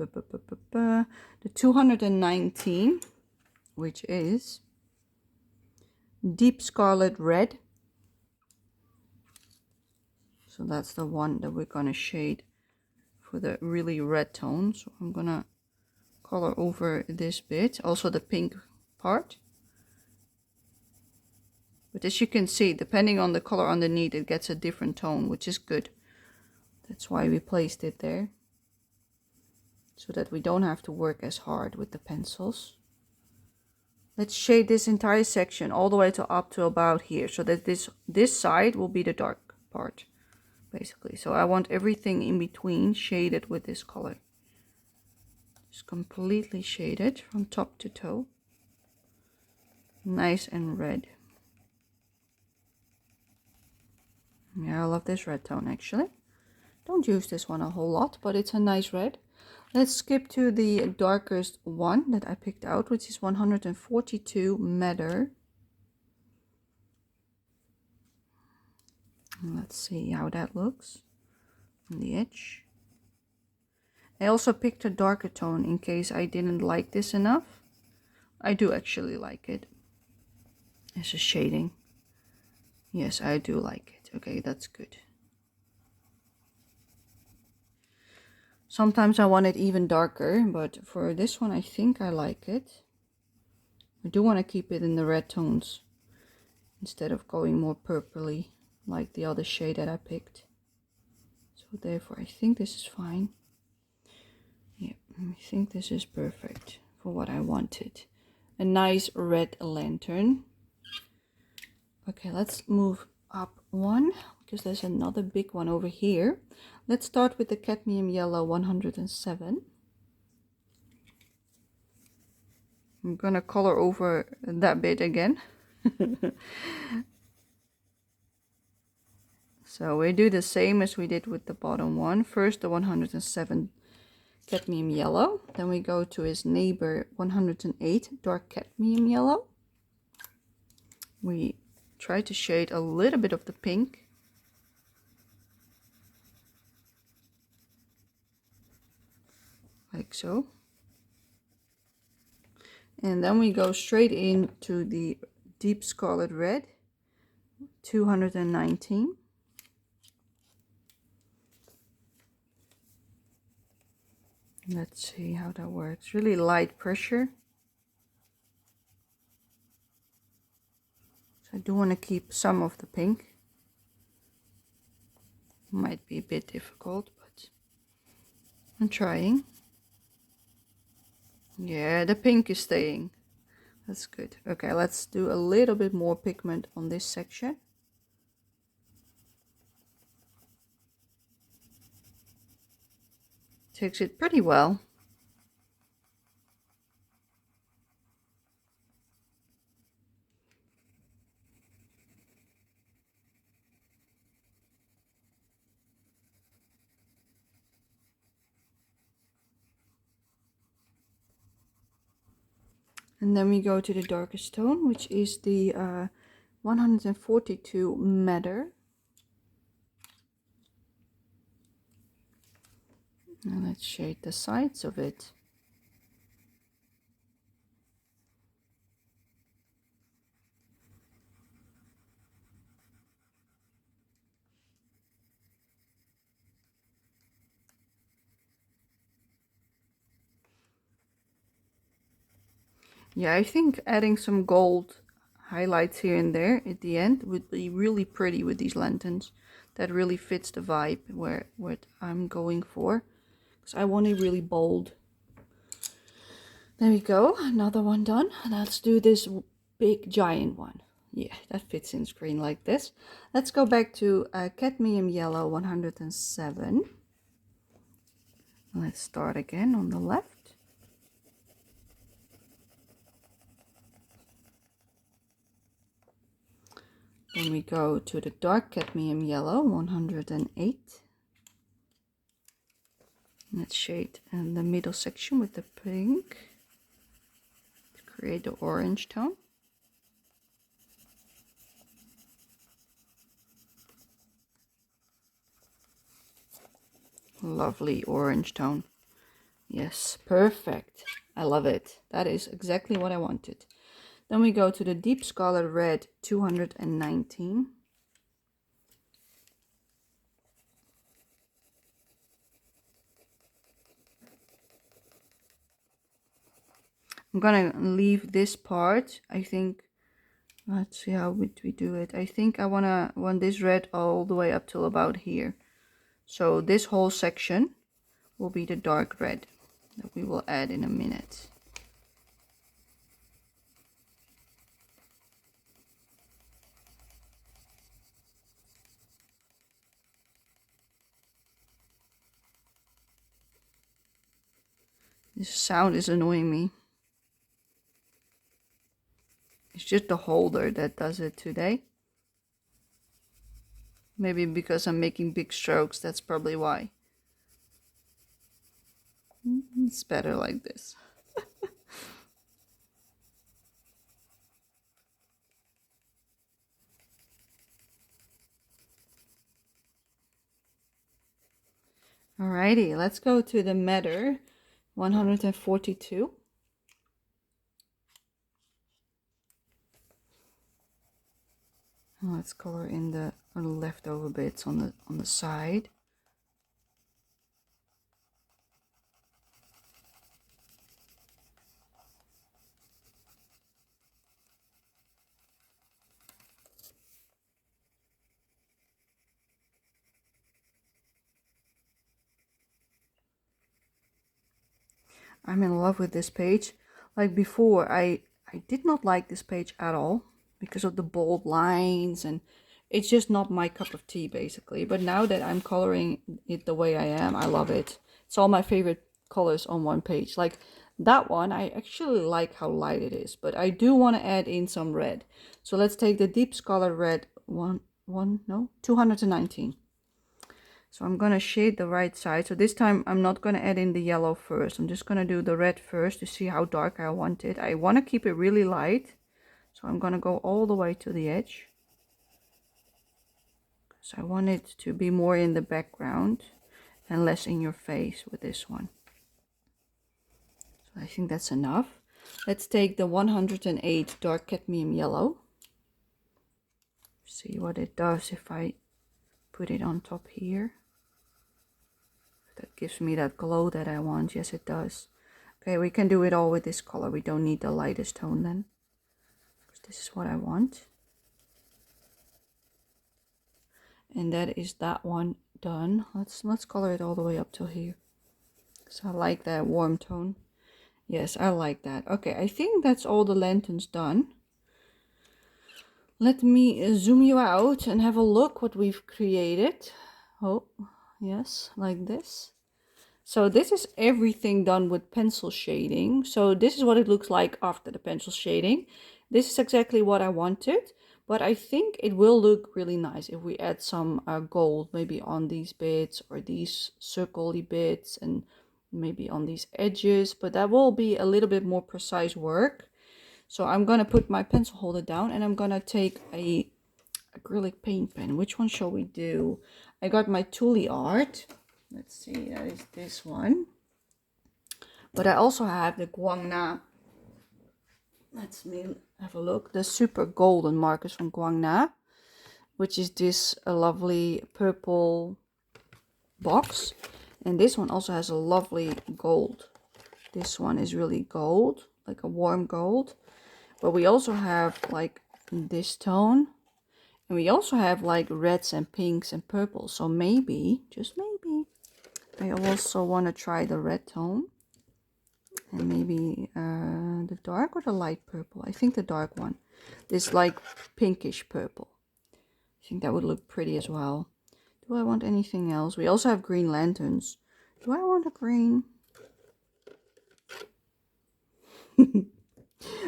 219, which is deep scarlet red. So that's the one that we're gonna shade for the really red tone. So I'm gonna color over this bit, also the pink part. But as you can see, depending on the color underneath, it gets a different tone, which is good. That's why we placed it there, so that we don't have to work as hard with the pencils. Let's shade this entire section all the way to up to about here, so that this side will be the dark part, basically. So I want everything in between shaded with this color. Just completely shaded from top to toe. Nice and red. Yeah, I love this red tone actually. Don't use this one a whole lot, but it's a nice red. Let's skip to the darkest one that I picked out, which is 142 Madder. Let's see how that looks on the edge. I also picked a darker tone in case I didn't like this enough. I do actually like it as a shading. Yes, I do like it. Okay, that's good. Sometimes I want it even darker, but for this one I think I like it. I do want to keep it in the red tones instead of going more purpley like the other shade that I picked. So therefore I think this is fine. Yeah, I think this is perfect for what I wanted. A nice red lantern. Okay, let's move up one, because there's another big one over here. Let's start with the cadmium yellow 107. I'm gonna color over that bit again. So we do the same as we did with the bottom one. First the 107 cadmium yellow, then we go to his neighbor 108 dark cadmium yellow. We try to shade a little bit of the pink. Like so. And then we go straight into the deep scarlet red 219. Let's see how that works. Really light pressure. So I do want to keep some of the pink. Might be a bit difficult, but I'm trying. Yeah, the pink is staying. That's good. Okay, let's do a little bit more pigment on this section. Takes it pretty well. And then we go to the darkest tone, which is the 142 Madder. And let's shade the sides of it. Yeah, I think adding some gold highlights here and there at the end would be really pretty with these lanterns. That really fits the vibe what I'm going for. Because I want it really bold. There we go, another one done. Let's do this big giant one. Yeah, that fits in screen like this. Let's go back to cadmium yellow 107. Let's start again on the left. Then we go to the dark cadmium yellow 108. Let's shade in the middle section with the pink to create the orange tone. Lovely orange tone. Yes, perfect. I love it. That is exactly what I wanted. Then we go to the deep scarlet red 219. I'm gonna leave this part. I think, let's see how would we do it. I think I want this red all the way up till about here. So this whole section will be the dark red that we will add in a minute. This sound is annoying me. It's just the holder that does it today. Maybe because I'm making big strokes, that's probably why. It's better like this. Alrighty, let's go to the Madder 142. Let's color in the leftover bits on the side. I'm in love with this page. Like before, I did not like this page at all because of the bold lines, and it's just not my cup of tea basically. But now that I'm coloring it the way I am, I love it. It's all my favorite colors on one page. Like That one, I actually like how light it is, but I do want to add in some red. So let's take the Deep Scholar Red 219. So I'm going to shade the right side. So this time I'm not going to add in the yellow first. I'm just going to do the red first to see how dark I want it. I want to keep it really light. So I'm going to go all the way to the edge. So I want it to be more in the background and less in your face with this one. So I think that's enough. Let's take the 108 Dark Cadmium Yellow. See what it does if I put it on top here. That gives me that glow that I want. Yes, it does. Okay, we can do it all with this color. We don't need the lightest tone then. This is what I want. And that is that one done. Let's color it all the way up till here. So I like that warm tone. Yes, I like that. Okay, I think that's all the lanterns done. Let me zoom you out and have a look what we've created. Oh, yes, like this. So this is everything done with pencil shading. So this is what it looks like after the pencil shading. This is exactly what I wanted, but I think it will look really nice if we add some gold maybe on these bits or these circle-y bits and maybe on these edges, but that will be a little bit more precise work. So I'm gonna put my pencil holder down and I'm gonna take a acrylic paint pen. Which one shall we do? I got my Tule Art. Let's see, that is this one. But I also have the Guangna. Let's have a look. The Super Golden markers from Guangna, which is this lovely purple box. And this one also has a lovely gold. This one is really gold, like a warm gold. But we also have like this tone. And we also have like reds and pinks and purples. So maybe, just maybe, I also want to try the red tone. And maybe the dark or the light purple. I think the dark one. This like pinkish purple. I think that would look pretty as well. Do I want anything else? We also have green lanterns. Do I want a green?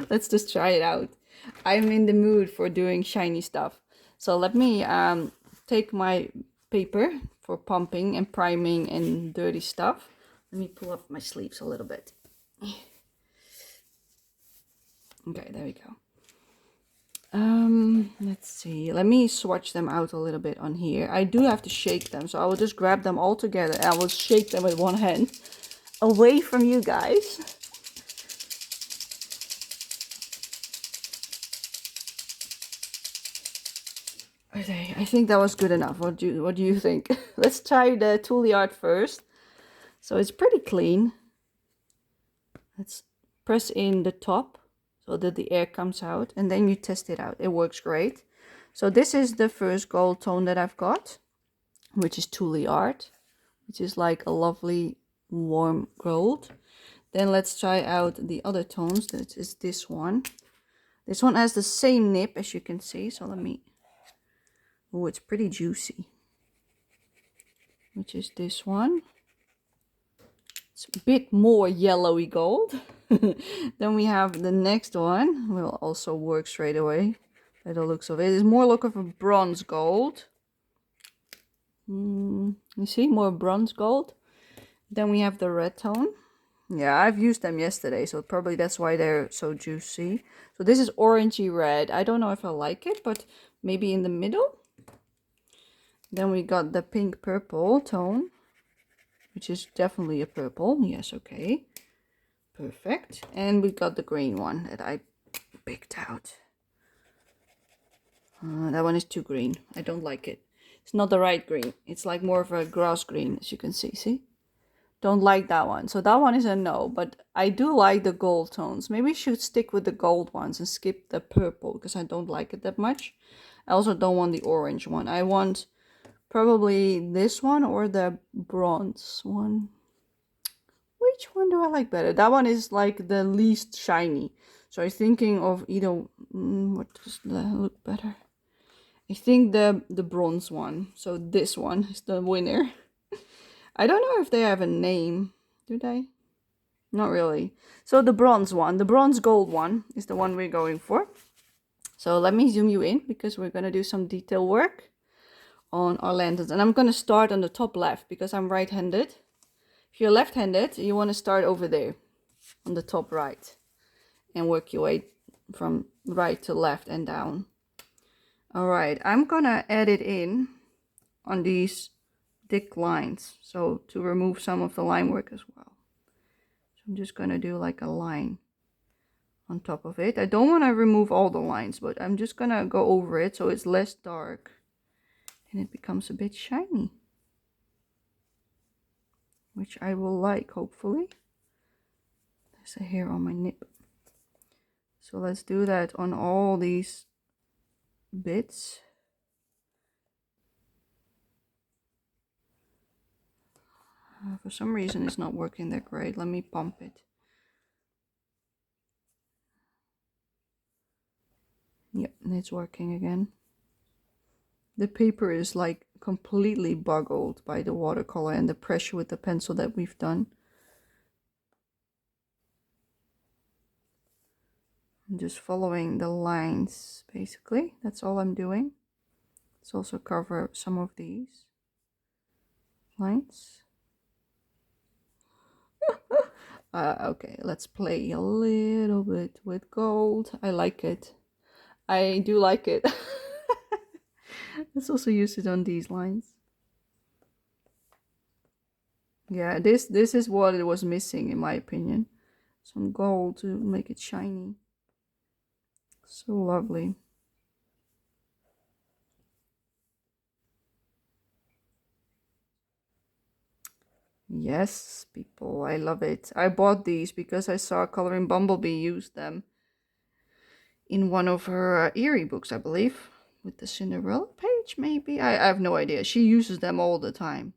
Let's just try it out. I'm in the mood for doing shiny stuff. So let me take my paper for pumping and priming and dirty stuff. Let me pull up my sleeves a little bit. Okay, there we go. Let's see. Let me swatch them out a little bit on here. I do have to shake them, so I will just grab them all together and I will shake them with one hand away from you guys. Okay, I think that was good enough. What do you think? Let's try the Tule Art first. So it's pretty clean. Let's press in the top so that the air comes out and then you test it out. It works great. So this is the first gold tone that I've got, which is Tule Art, which is like a lovely warm gold. Then let's try out the other tones. That is this one. This one has the same nib as you can see. So let me... Oh, it's pretty juicy. Which is this one. It's a bit more yellowy gold. Then we have the next one. Will also work straight away by the looks of it. It's more look of a bronze gold. You see, more bronze gold. Then we have the red tone. Yeah, I've used them yesterday, so probably that's why they're so juicy. So this is orangey red. I don't know if I like it, but maybe in the middle. Then we got the pink purple tone, which is definitely a purple. Yes, okay. Perfect. And we got the green one that I picked out. That one is too green. I don't like it. It's not the right green. It's like more of a grass green, as you can see. See? Don't like that one. So that one is a no. But I do like the gold tones. Maybe I should stick with the gold ones and skip the purple because I don't like it that much. I also don't want the orange one. I want probably this one or the bronze one. Which one do I like better? That one is like the least shiny. So I'm thinking of either... what does that look better? I think the bronze one. So this one is the winner. I don't know if they have a name. Do they? Not really. So the bronze one, the bronze gold one is the one we're going for. So let me zoom you in because we're going to do some detail work on our lanterns. And I'm going to start on the top left because I'm right-handed. If you're left-handed, you want to start over there on the top right and work your way from right to left and down. All right, I'm going to add it in on these thick lines. So to remove some of the line work as well. So I'm just going to do like a line on top of it. I don't want to remove all the lines, but I'm just going to go over it so it's less dark and it becomes a bit shiny, which I will like, hopefully. There's a hair on my nip. So let's do that on all these bits. For some reason it's not working that great. Let me pump it. Yep, it's working again. The paper is like completely boggled by the watercolor and the pressure with the pencil that we've done. I'm just following the lines, basically. That's all I'm doing. Let's also cover some of these lines. Okay, let's play a little bit with gold. I like it. I do like it. Let's also use it on these lines. Yeah, this is what it was missing in my opinion. Some gold to make it shiny. So lovely. Yes, people, I love it. I bought these because I saw Coloring Bumblebee use them in one of her Eerie books, I believe, with the Cinderella page, maybe. I have no idea. She uses them all the time,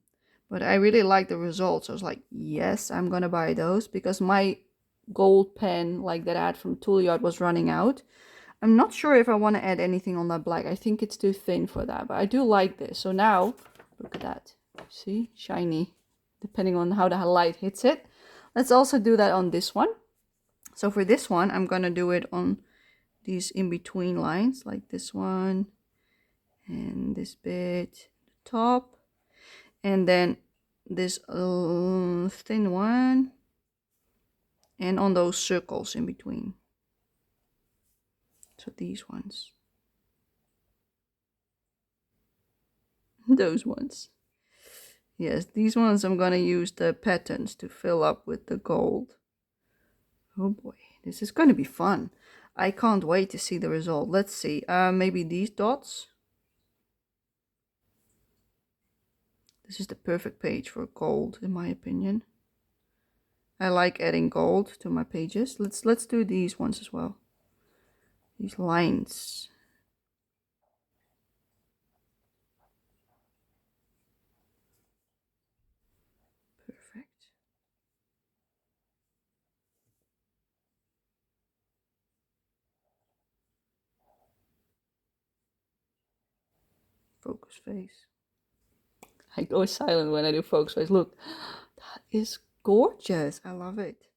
but I really like the results. I was like, yes, I'm gonna buy those because my gold pen, like that I had from Toolyard, was running out. I'm not sure if I want to add anything on that black. I think it's too thin for that, but I do like this. So now, look at that. See? Shiny, depending on how the light hits it. Let's also do that on this one. So for this one, I'm gonna do it on these in-between lines, like this one and this bit, the top, and then this thin one, and on those circles in between. So these ones. Those ones. Yes, these ones I'm gonna use the patterns to fill up with the gold. Oh boy, this is gonna be fun. I can't wait to see the result. Let's see, maybe these dots. This is the perfect page for gold, in my opinion. I like adding gold to my pages. Let's do these ones as well. These lines. Perfect. Focus face. I go silent when I do focus face. Look, that is gorgeous. I love it.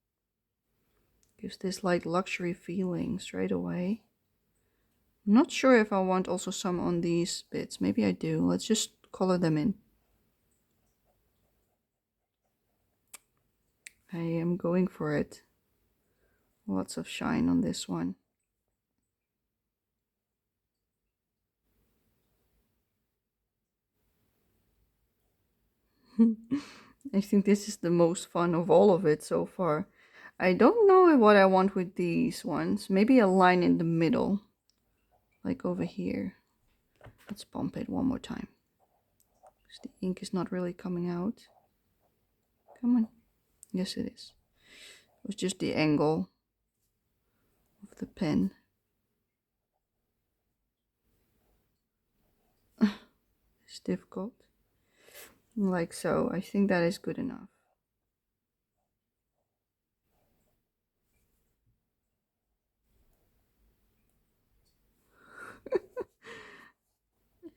Gives this like luxury feeling straight away. I'm not sure if I want also some on these bits. Maybe I do. Let's just color them in. I am going for it. Lots of shine on this one. I think this is the most fun of all of it so far. I don't know what I want with these ones. Maybe a line in the middle. Like over here. Let's pump it one more time. Because the ink is not really coming out. Come on. Yes, it is. It was just the angle of the pen. It's difficult. Like so. I think that is good enough.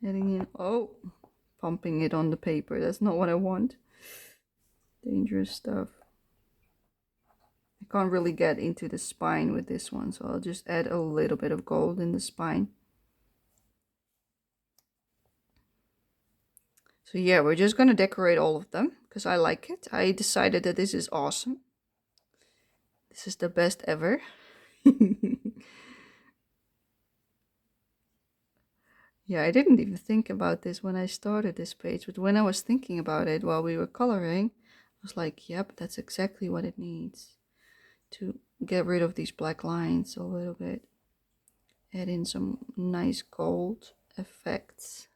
Adding in. Oh, pumping it on the paper. That's not what I want. Dangerous stuff. I can't really get into the spine with this one, so I'll just add a little bit of gold in the spine. So yeah, we're just gonna decorate all of them because I like it. I decided that this is awesome. This is the best ever. Yeah, I didn't even think about this when I started this page, but when I was thinking about it while we were coloring, I was like, yep, that's exactly what it needs to get rid of these black lines a little bit. Add in some nice gold effects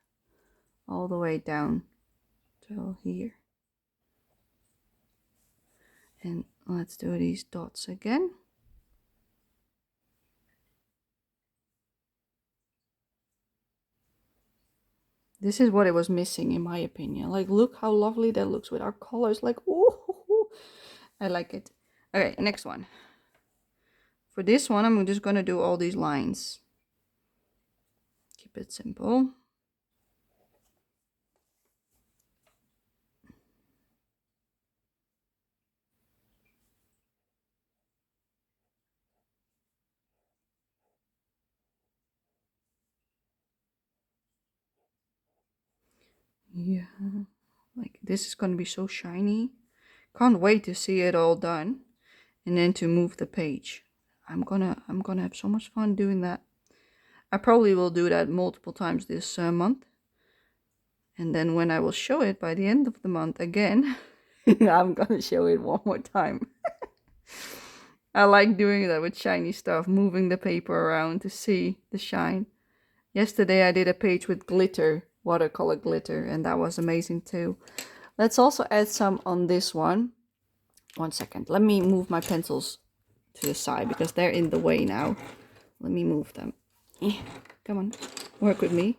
all the way down till here. And let's do these dots again. This is what it was missing in my opinion. Like, look how lovely that looks with our colors. Like, ooh, I like it. Okay, next one. For this one, I'm just gonna do all these lines. Keep it simple. Yeah, like this is gonna be so shiny. Can't wait to see it all done, and then to move the page. I'm gonna have so much fun doing that. I probably will do that multiple times this month, and then when I will show it by the end of the month again, I'm gonna show it one more time. I like doing that with shiny stuff, moving the paper around to see the shine. Yesterday I did a page with glitter, watercolor glitter, and that was amazing too. Let's also add some on this one. 1 second. Let me move my pencils to the side because they're in the way now. Let me move them. Come on, work with me.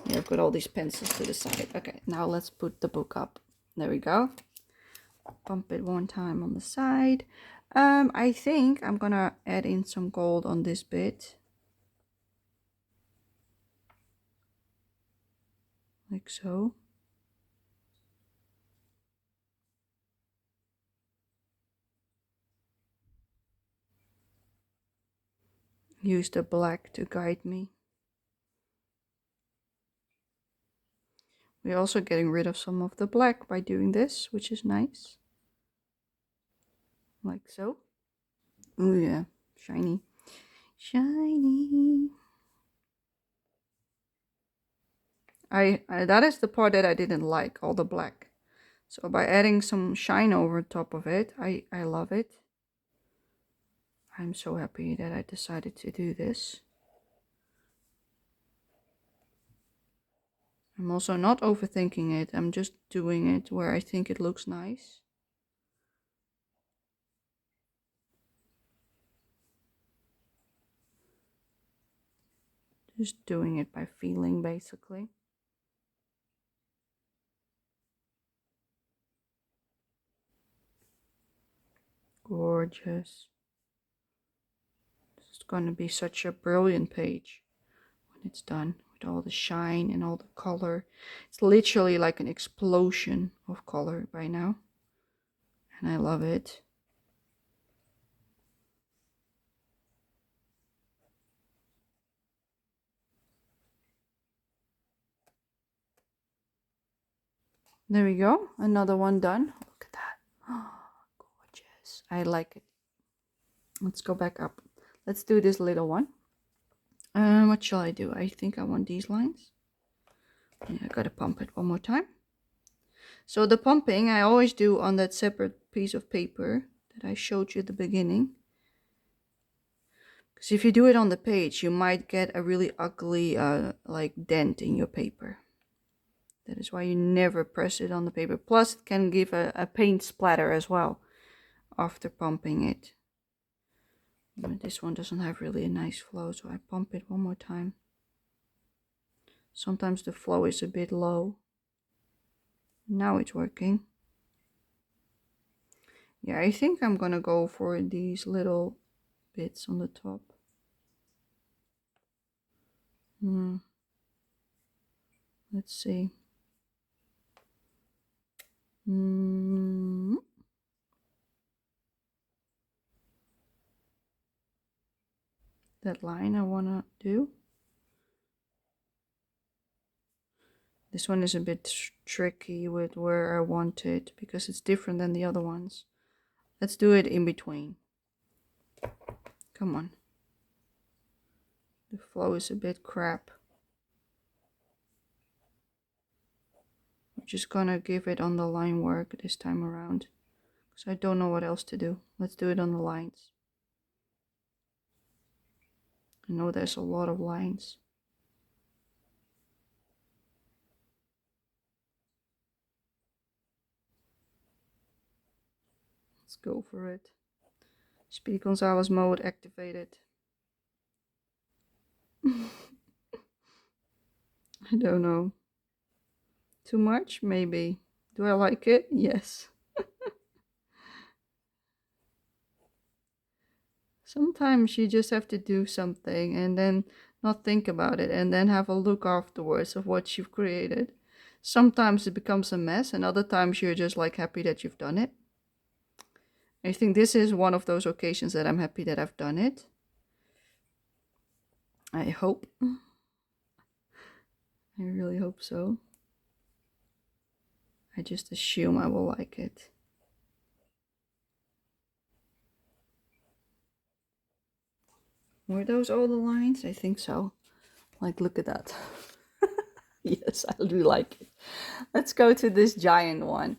Yeah, I've got all these pencils to the side. Okay, now let's put the book up. There we go. Bump it one time on the side. I think I'm gonna add in some gold on this bit. Like so. Use the black to guide me. We're also getting rid of some of the black by doing this, which is nice. Like so. Oh yeah, shiny. Shiny. I that is the part that I didn't like, all the black. So by adding some shine over top of it, I love it. I'm so happy that I decided to do this. I'm also not overthinking it. I'm just doing it where I think it looks nice. Just doing it by feeling, basically. Gorgeous. It's going to be such a brilliant page when it's done with all the shine and all the color. It's literally like an explosion of color by now. And I love it. There we go. Another one done. Look at that. Oh, gorgeous. I like it. Let's go back up. Let's do this little one. What shall I do? I think I want these lines. Yeah, I gotta pump it one more time. So the pumping I always do on that separate piece of paper that I showed you at the beginning. Because if you do it on the page, you might get a really ugly like dent in your paper. That is why you never press it on the paper. Plus it can give a paint splatter as well after pumping it. But this one doesn't have really a nice flow, so I pump it one more time. Sometimes the flow is a bit low. Now it's working. Yeah, I think I'm gonna go for these little bits on the top. Let's see. that line I want to do. This one is a bit tricky with where I want it because it's different than the other ones. Let's do it in between. Come on. The flow is a bit crap. I'm just gonna give it on the line work this time around, because I don't know what else to do. Let's do it on the lines. I know there's a lot of lines. Let's go for it. Speedy Gonzalez mode activated. I don't know. Too much? Maybe. Do I like it? Yes. Sometimes you just have to do something and then not think about it and then have a look afterwards of what you've created. Sometimes it becomes a mess and other times you're just like happy that you've done it. I think this is one of those occasions that I'm happy that I've done it. I hope. I really hope so. I just assume I will like it. Were those all the lines? I think so. Like, look at that. Yes, I do like it. Let's go to this giant one.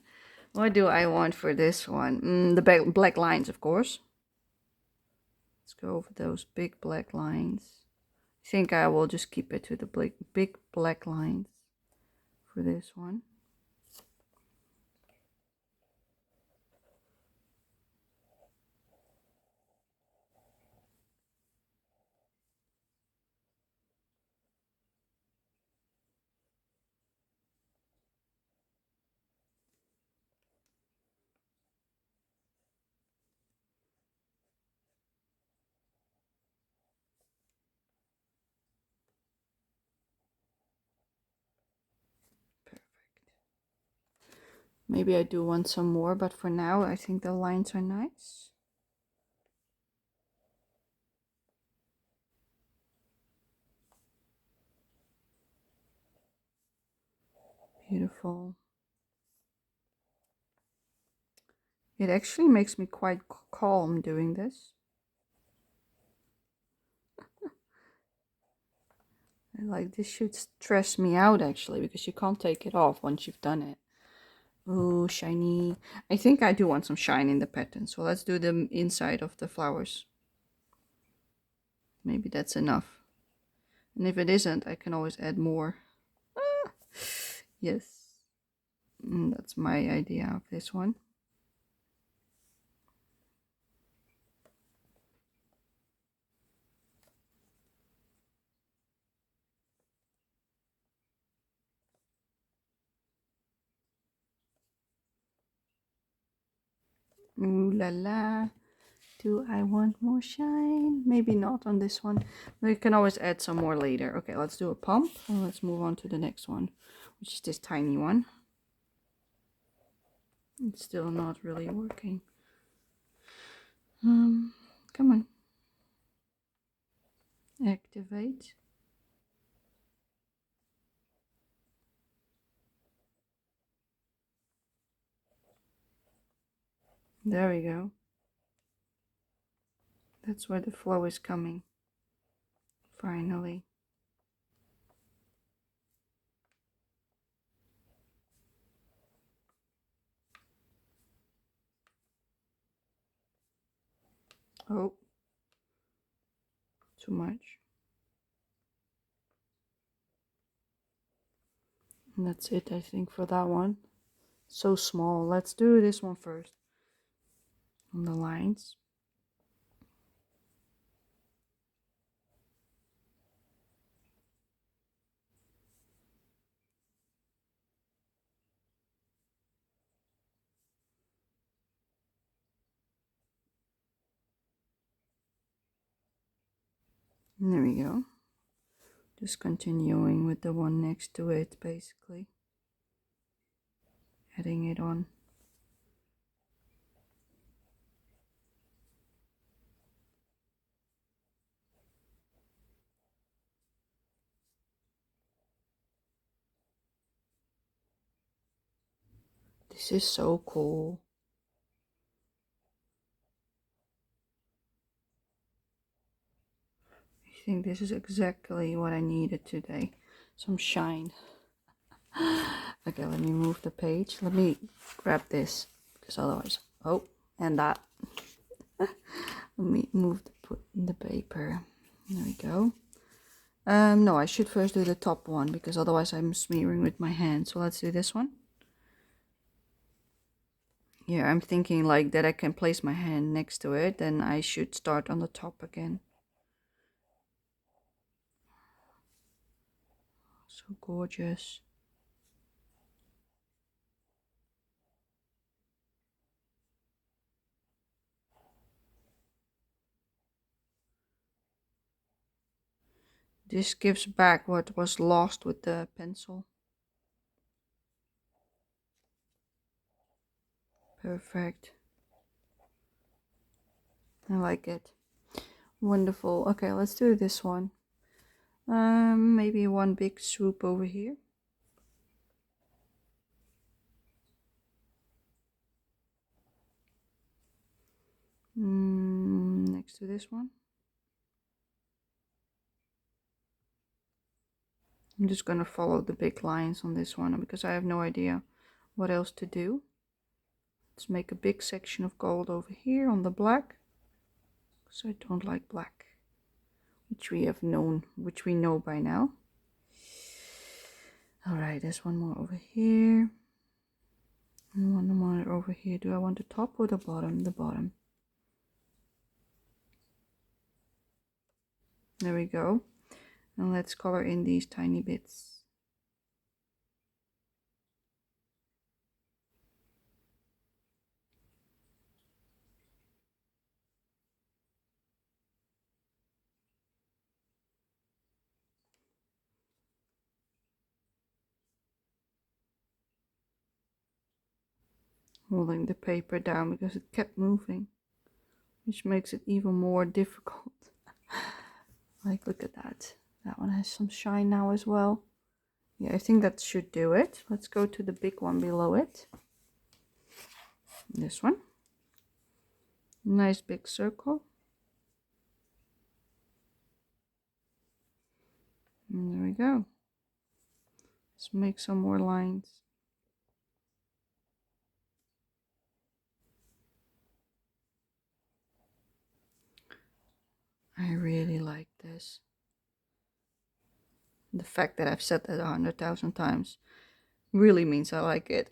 What do I want for this one? The black lines, of course. Let's go over those big black lines. I think I will just keep it to the big black lines for this one. Maybe I do want some more, but for now I think the lines are nice. Beautiful. It actually makes me quite calm doing this. Like, this should stress me out actually, because you can't take it off once you've done it. Oh, shiny. I think I do want some shine in the pattern, so let's do the inside of the flowers. Maybe that's enough. And if it isn't, I can always add more. Ah, yes. That's my idea of this one. Ooh la la. Do I want more shine? Maybe not on this one. We can always add some more later. Okay, let's do a pump. And let's move on to the next one, which is this tiny one. It's still not really working. Come on. Activate. There we go. That's where the flow is coming. Finally. Oh. Too much. And that's it, I think, for that one. So small. Let's do this one first. On the lines. And there we go. Just continuing with the one next to it, basically. Adding it on. This is so cool. I think this is exactly what I needed today. Some shine. Okay, let me move the page. Let me grab this, because otherwise... Oh, and that. Let me move the paper. There we go. No, I should first do the top one, because otherwise I'm smearing with my hand. So let's do this one. Yeah, I'm thinking like that I can place my hand next to it, then I should start on the top again. So gorgeous. This gives back what was lost with the pencil. Perfect. I like it. Wonderful. Okay, let's do this one. Maybe one big swoop over here. Next to this one. I'm just gonna follow the big lines on this one because I have no idea what else to do. Let's make a big section of gold over here on the black, because I don't like black, which we know by now. All right, there's one more over here, and one more over here. Do I want the top or the bottom? The bottom. There we go. And let's color in these tiny bits. Holding the paper down because it kept moving, which makes it even more difficult. Like, look at that. That one has some shine now as well. Yeah, I think that should do it. Let's go to the big one below it. This one. Nice big circle. And there we go. Let's make some more lines. I really like this. The fact that I've said that 100,000 times really means I like it.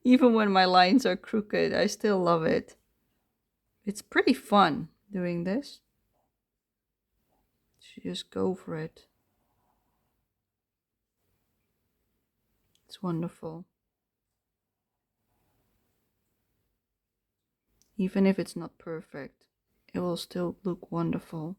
Even when my lines are crooked, I still love it. It's pretty fun doing this. So just go for it. It's wonderful. Even if it's not perfect, it will still look wonderful.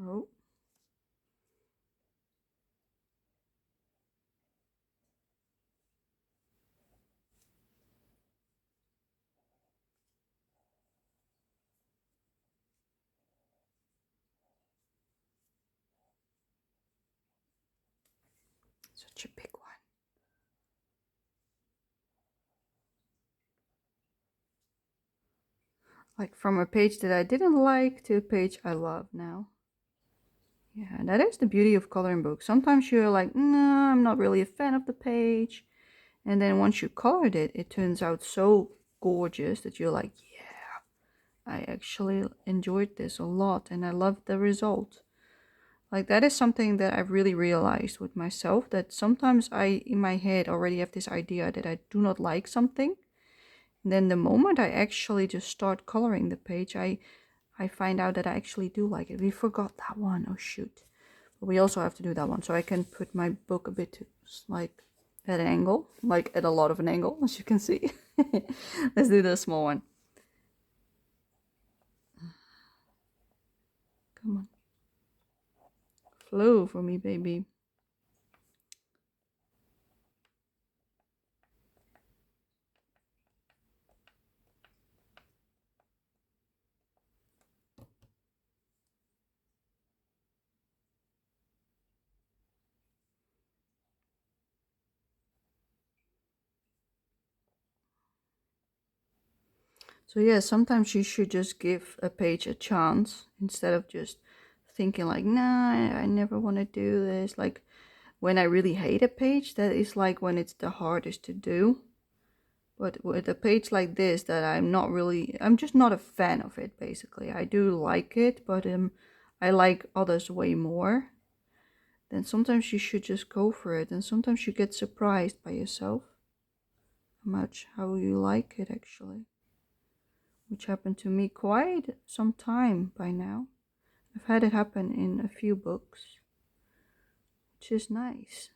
Oh. Such a big one. Like from a page that I didn't like to a page I love now. Yeah, and that is the beauty of coloring books. Sometimes you're like, nah, I'm not really a fan of the page. And then once you colored it, it turns out so gorgeous that you're like, yeah, I actually enjoyed this a lot and I love the result. Like that is something that I've really realized with myself, that sometimes I, in my head, already have this idea that I do not like something. And then the moment I actually just start coloring the page, I find out that I actually do like it. We forgot that one. Oh shoot. But we also have to do that one. So I can put my book a bit like at an angle, like at a lot of an angle, as you can see. Let's do the small one. Come on. flow for me, baby. So yeah, sometimes you should just give a page a chance instead of just thinking like, nah, I never want to do this. Like when I really hate a page, that is like when it's the hardest to do. But with a page like this that I'm just not a fan of it, basically. I do like it, but I like others way more. Then sometimes you should just go for it, and sometimes you get surprised by yourself how you like it actually, which happened to me quite some time by now. I've had it happen in a few books, which is nice.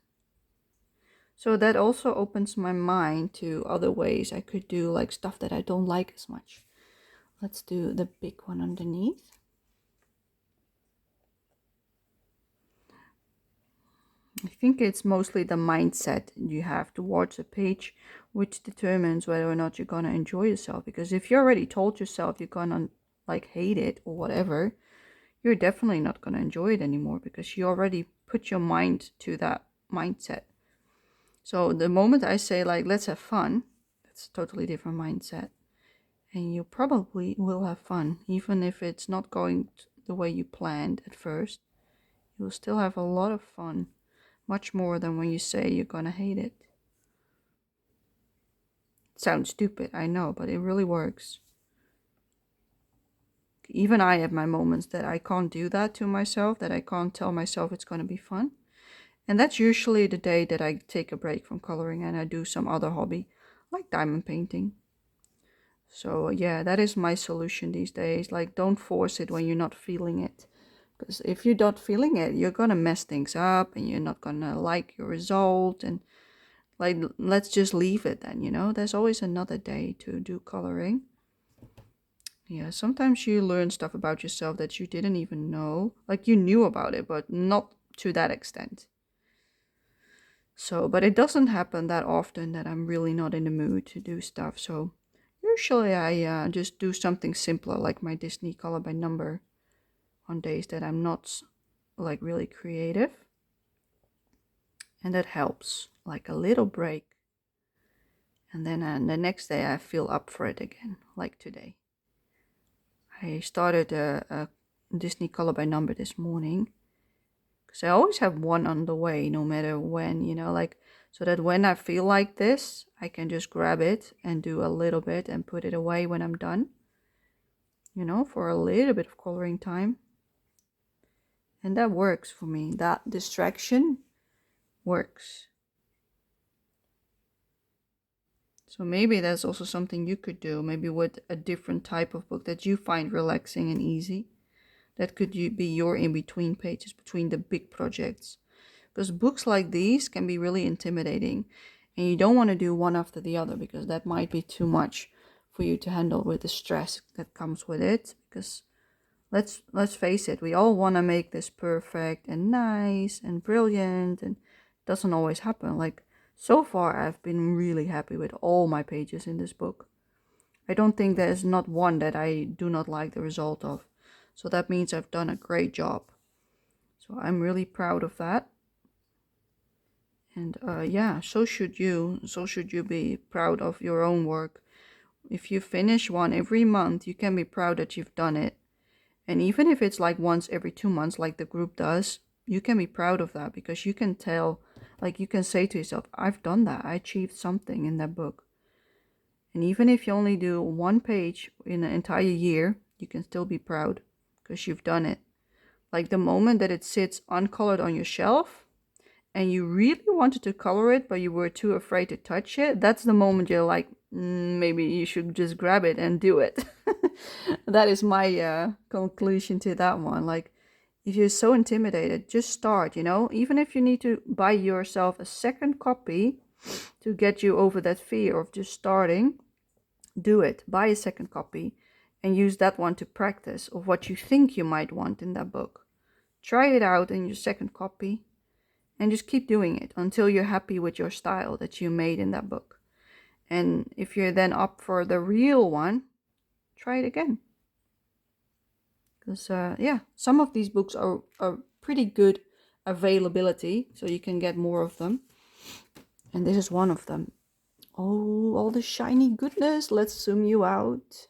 So that also opens my mind to other ways I could do like stuff that I don't like as much. Let's do the big one underneath. I think it's mostly the mindset you have towards a page which determines whether or not you're gonna enjoy yourself. Because if you already told yourself you're gonna like hate it or whatever, you're definitely not gonna enjoy it anymore because you already put your mind to that mindset. So the moment I say like let's have fun, that's a totally different mindset. And you probably will have fun, even if it's not going the way you planned at first. You'll still have a lot of fun. Much more than when you say you're gonna hate it. Sounds stupid, I know, but it really works. Even I have my moments that I can't do that to myself, that I can't tell myself it's gonna be fun. And that's usually the day that I take a break from coloring and I do some other hobby, like diamond painting. So yeah, that is my solution these days. Like, don't force it when you're not feeling it. Because if you're not feeling it, you're gonna mess things up and you're not gonna like your result. And like, let's just leave it then, there's always another day to do coloring. Yeah, sometimes you learn stuff about yourself that you didn't even know, like you knew about it, but not to that extent. So, but it doesn't happen that often that I'm really not in the mood to do stuff. So usually I just do something simpler, like my Disney color by number, on days that I'm not like really creative. And that helps, like a little break. And then the next day I feel up for it again, like today. I started a Disney color by number this morning because I always have one on the way, no matter when, like, so that when I feel like this, I can just grab it and do a little bit and put it away when I'm done, for a little bit of coloring time. And that works for me. That distraction works. So maybe that's also something you could do, maybe with a different type of book that you find relaxing and easy. That could be your in-between pages between the big projects. Because books like these can be really intimidating. And you don't want to do one after the other because that might be too much for you to handle with the stress that comes with it. Because let's face it, we all want to make this perfect and nice and brilliant, and it doesn't always happen. Like, so far I've been really happy with all my pages in this book. I don't think there's not one that I do not like the result of. So that means I've done a great job. So I'm really proud of that. And yeah, so should you. So should you be proud of your own work. If you finish one every month, you can be proud that you've done it. And even if it's like once every 2 months, like the group does, you can be proud of that because you can tell, like you can say to yourself, I've done that. I achieved something in that book. And even if you only do one page in an entire year, you can still be proud because you've done it. Like the moment that it sits uncolored on your shelf and you really wanted to color it, but you were too afraid to touch it, that's the moment you're like, maybe you should just grab it and do it. That is my conclusion to that one. Like, if you're so intimidated, just start, even if you need to buy yourself a second copy to get you over that fear of just starting, do it. Buy a second copy and use that one to practice of what you think you might want in that book. try it out in your second copy, and just keep doing it until you're happy with your style that you made in that book. And if you're then up for the real one, try it again. Because yeah, some of these books are pretty good availability, so you can get more of them. And this is one of them. Oh, all the shiny goodness. Let's zoom you out,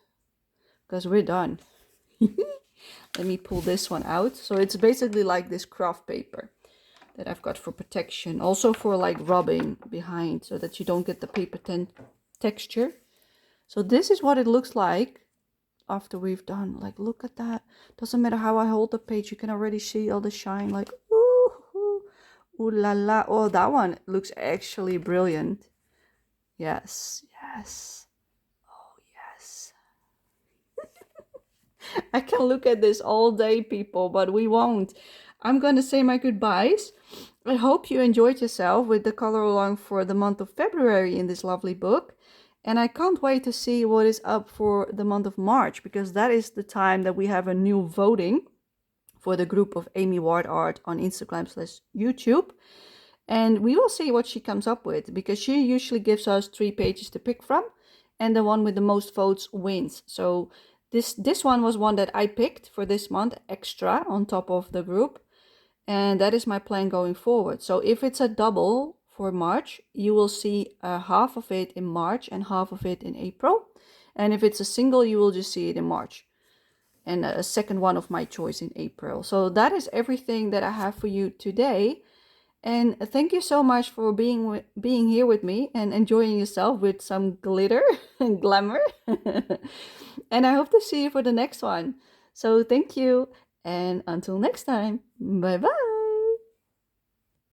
because we're done. Let me pull this one out. So it's basically like this craft paper that I've got for protection. Also for like rubbing behind, so that you don't get the paper texture. So this is what it looks like after we've done. Like, look at that. Doesn't matter how I hold the page, you can already see all the shine. Like, ooh, ooh, ooh la la. Oh, that one looks actually brilliant. Yes, yes. Oh, yes. I can look at this all day, people, but we won't. I'm going to say my goodbyes. I hope you enjoyed yourself with the color along for the month of February in this lovely book. And I can't wait to see what is up for the month of March, because that is the time that we have a new voting for the group of Amy Ward Art on Instagram/YouTube. And we will see what she comes up with, because she usually gives us 3 pages to pick from, and the one with the most votes wins. So this one was one that I picked for this month, extra on top of the group. And that is my plan going forward. So if it's a double for March, you will see half of it in March and half of it in April. And if it's a single, you will just see it in March, and a second one of my choice in April. So that is everything that I have for you today. And thank you so much for being here with me and enjoying yourself with some glitter and glamour. And I hope to see you for the next one. So thank you, and until next time, bye bye.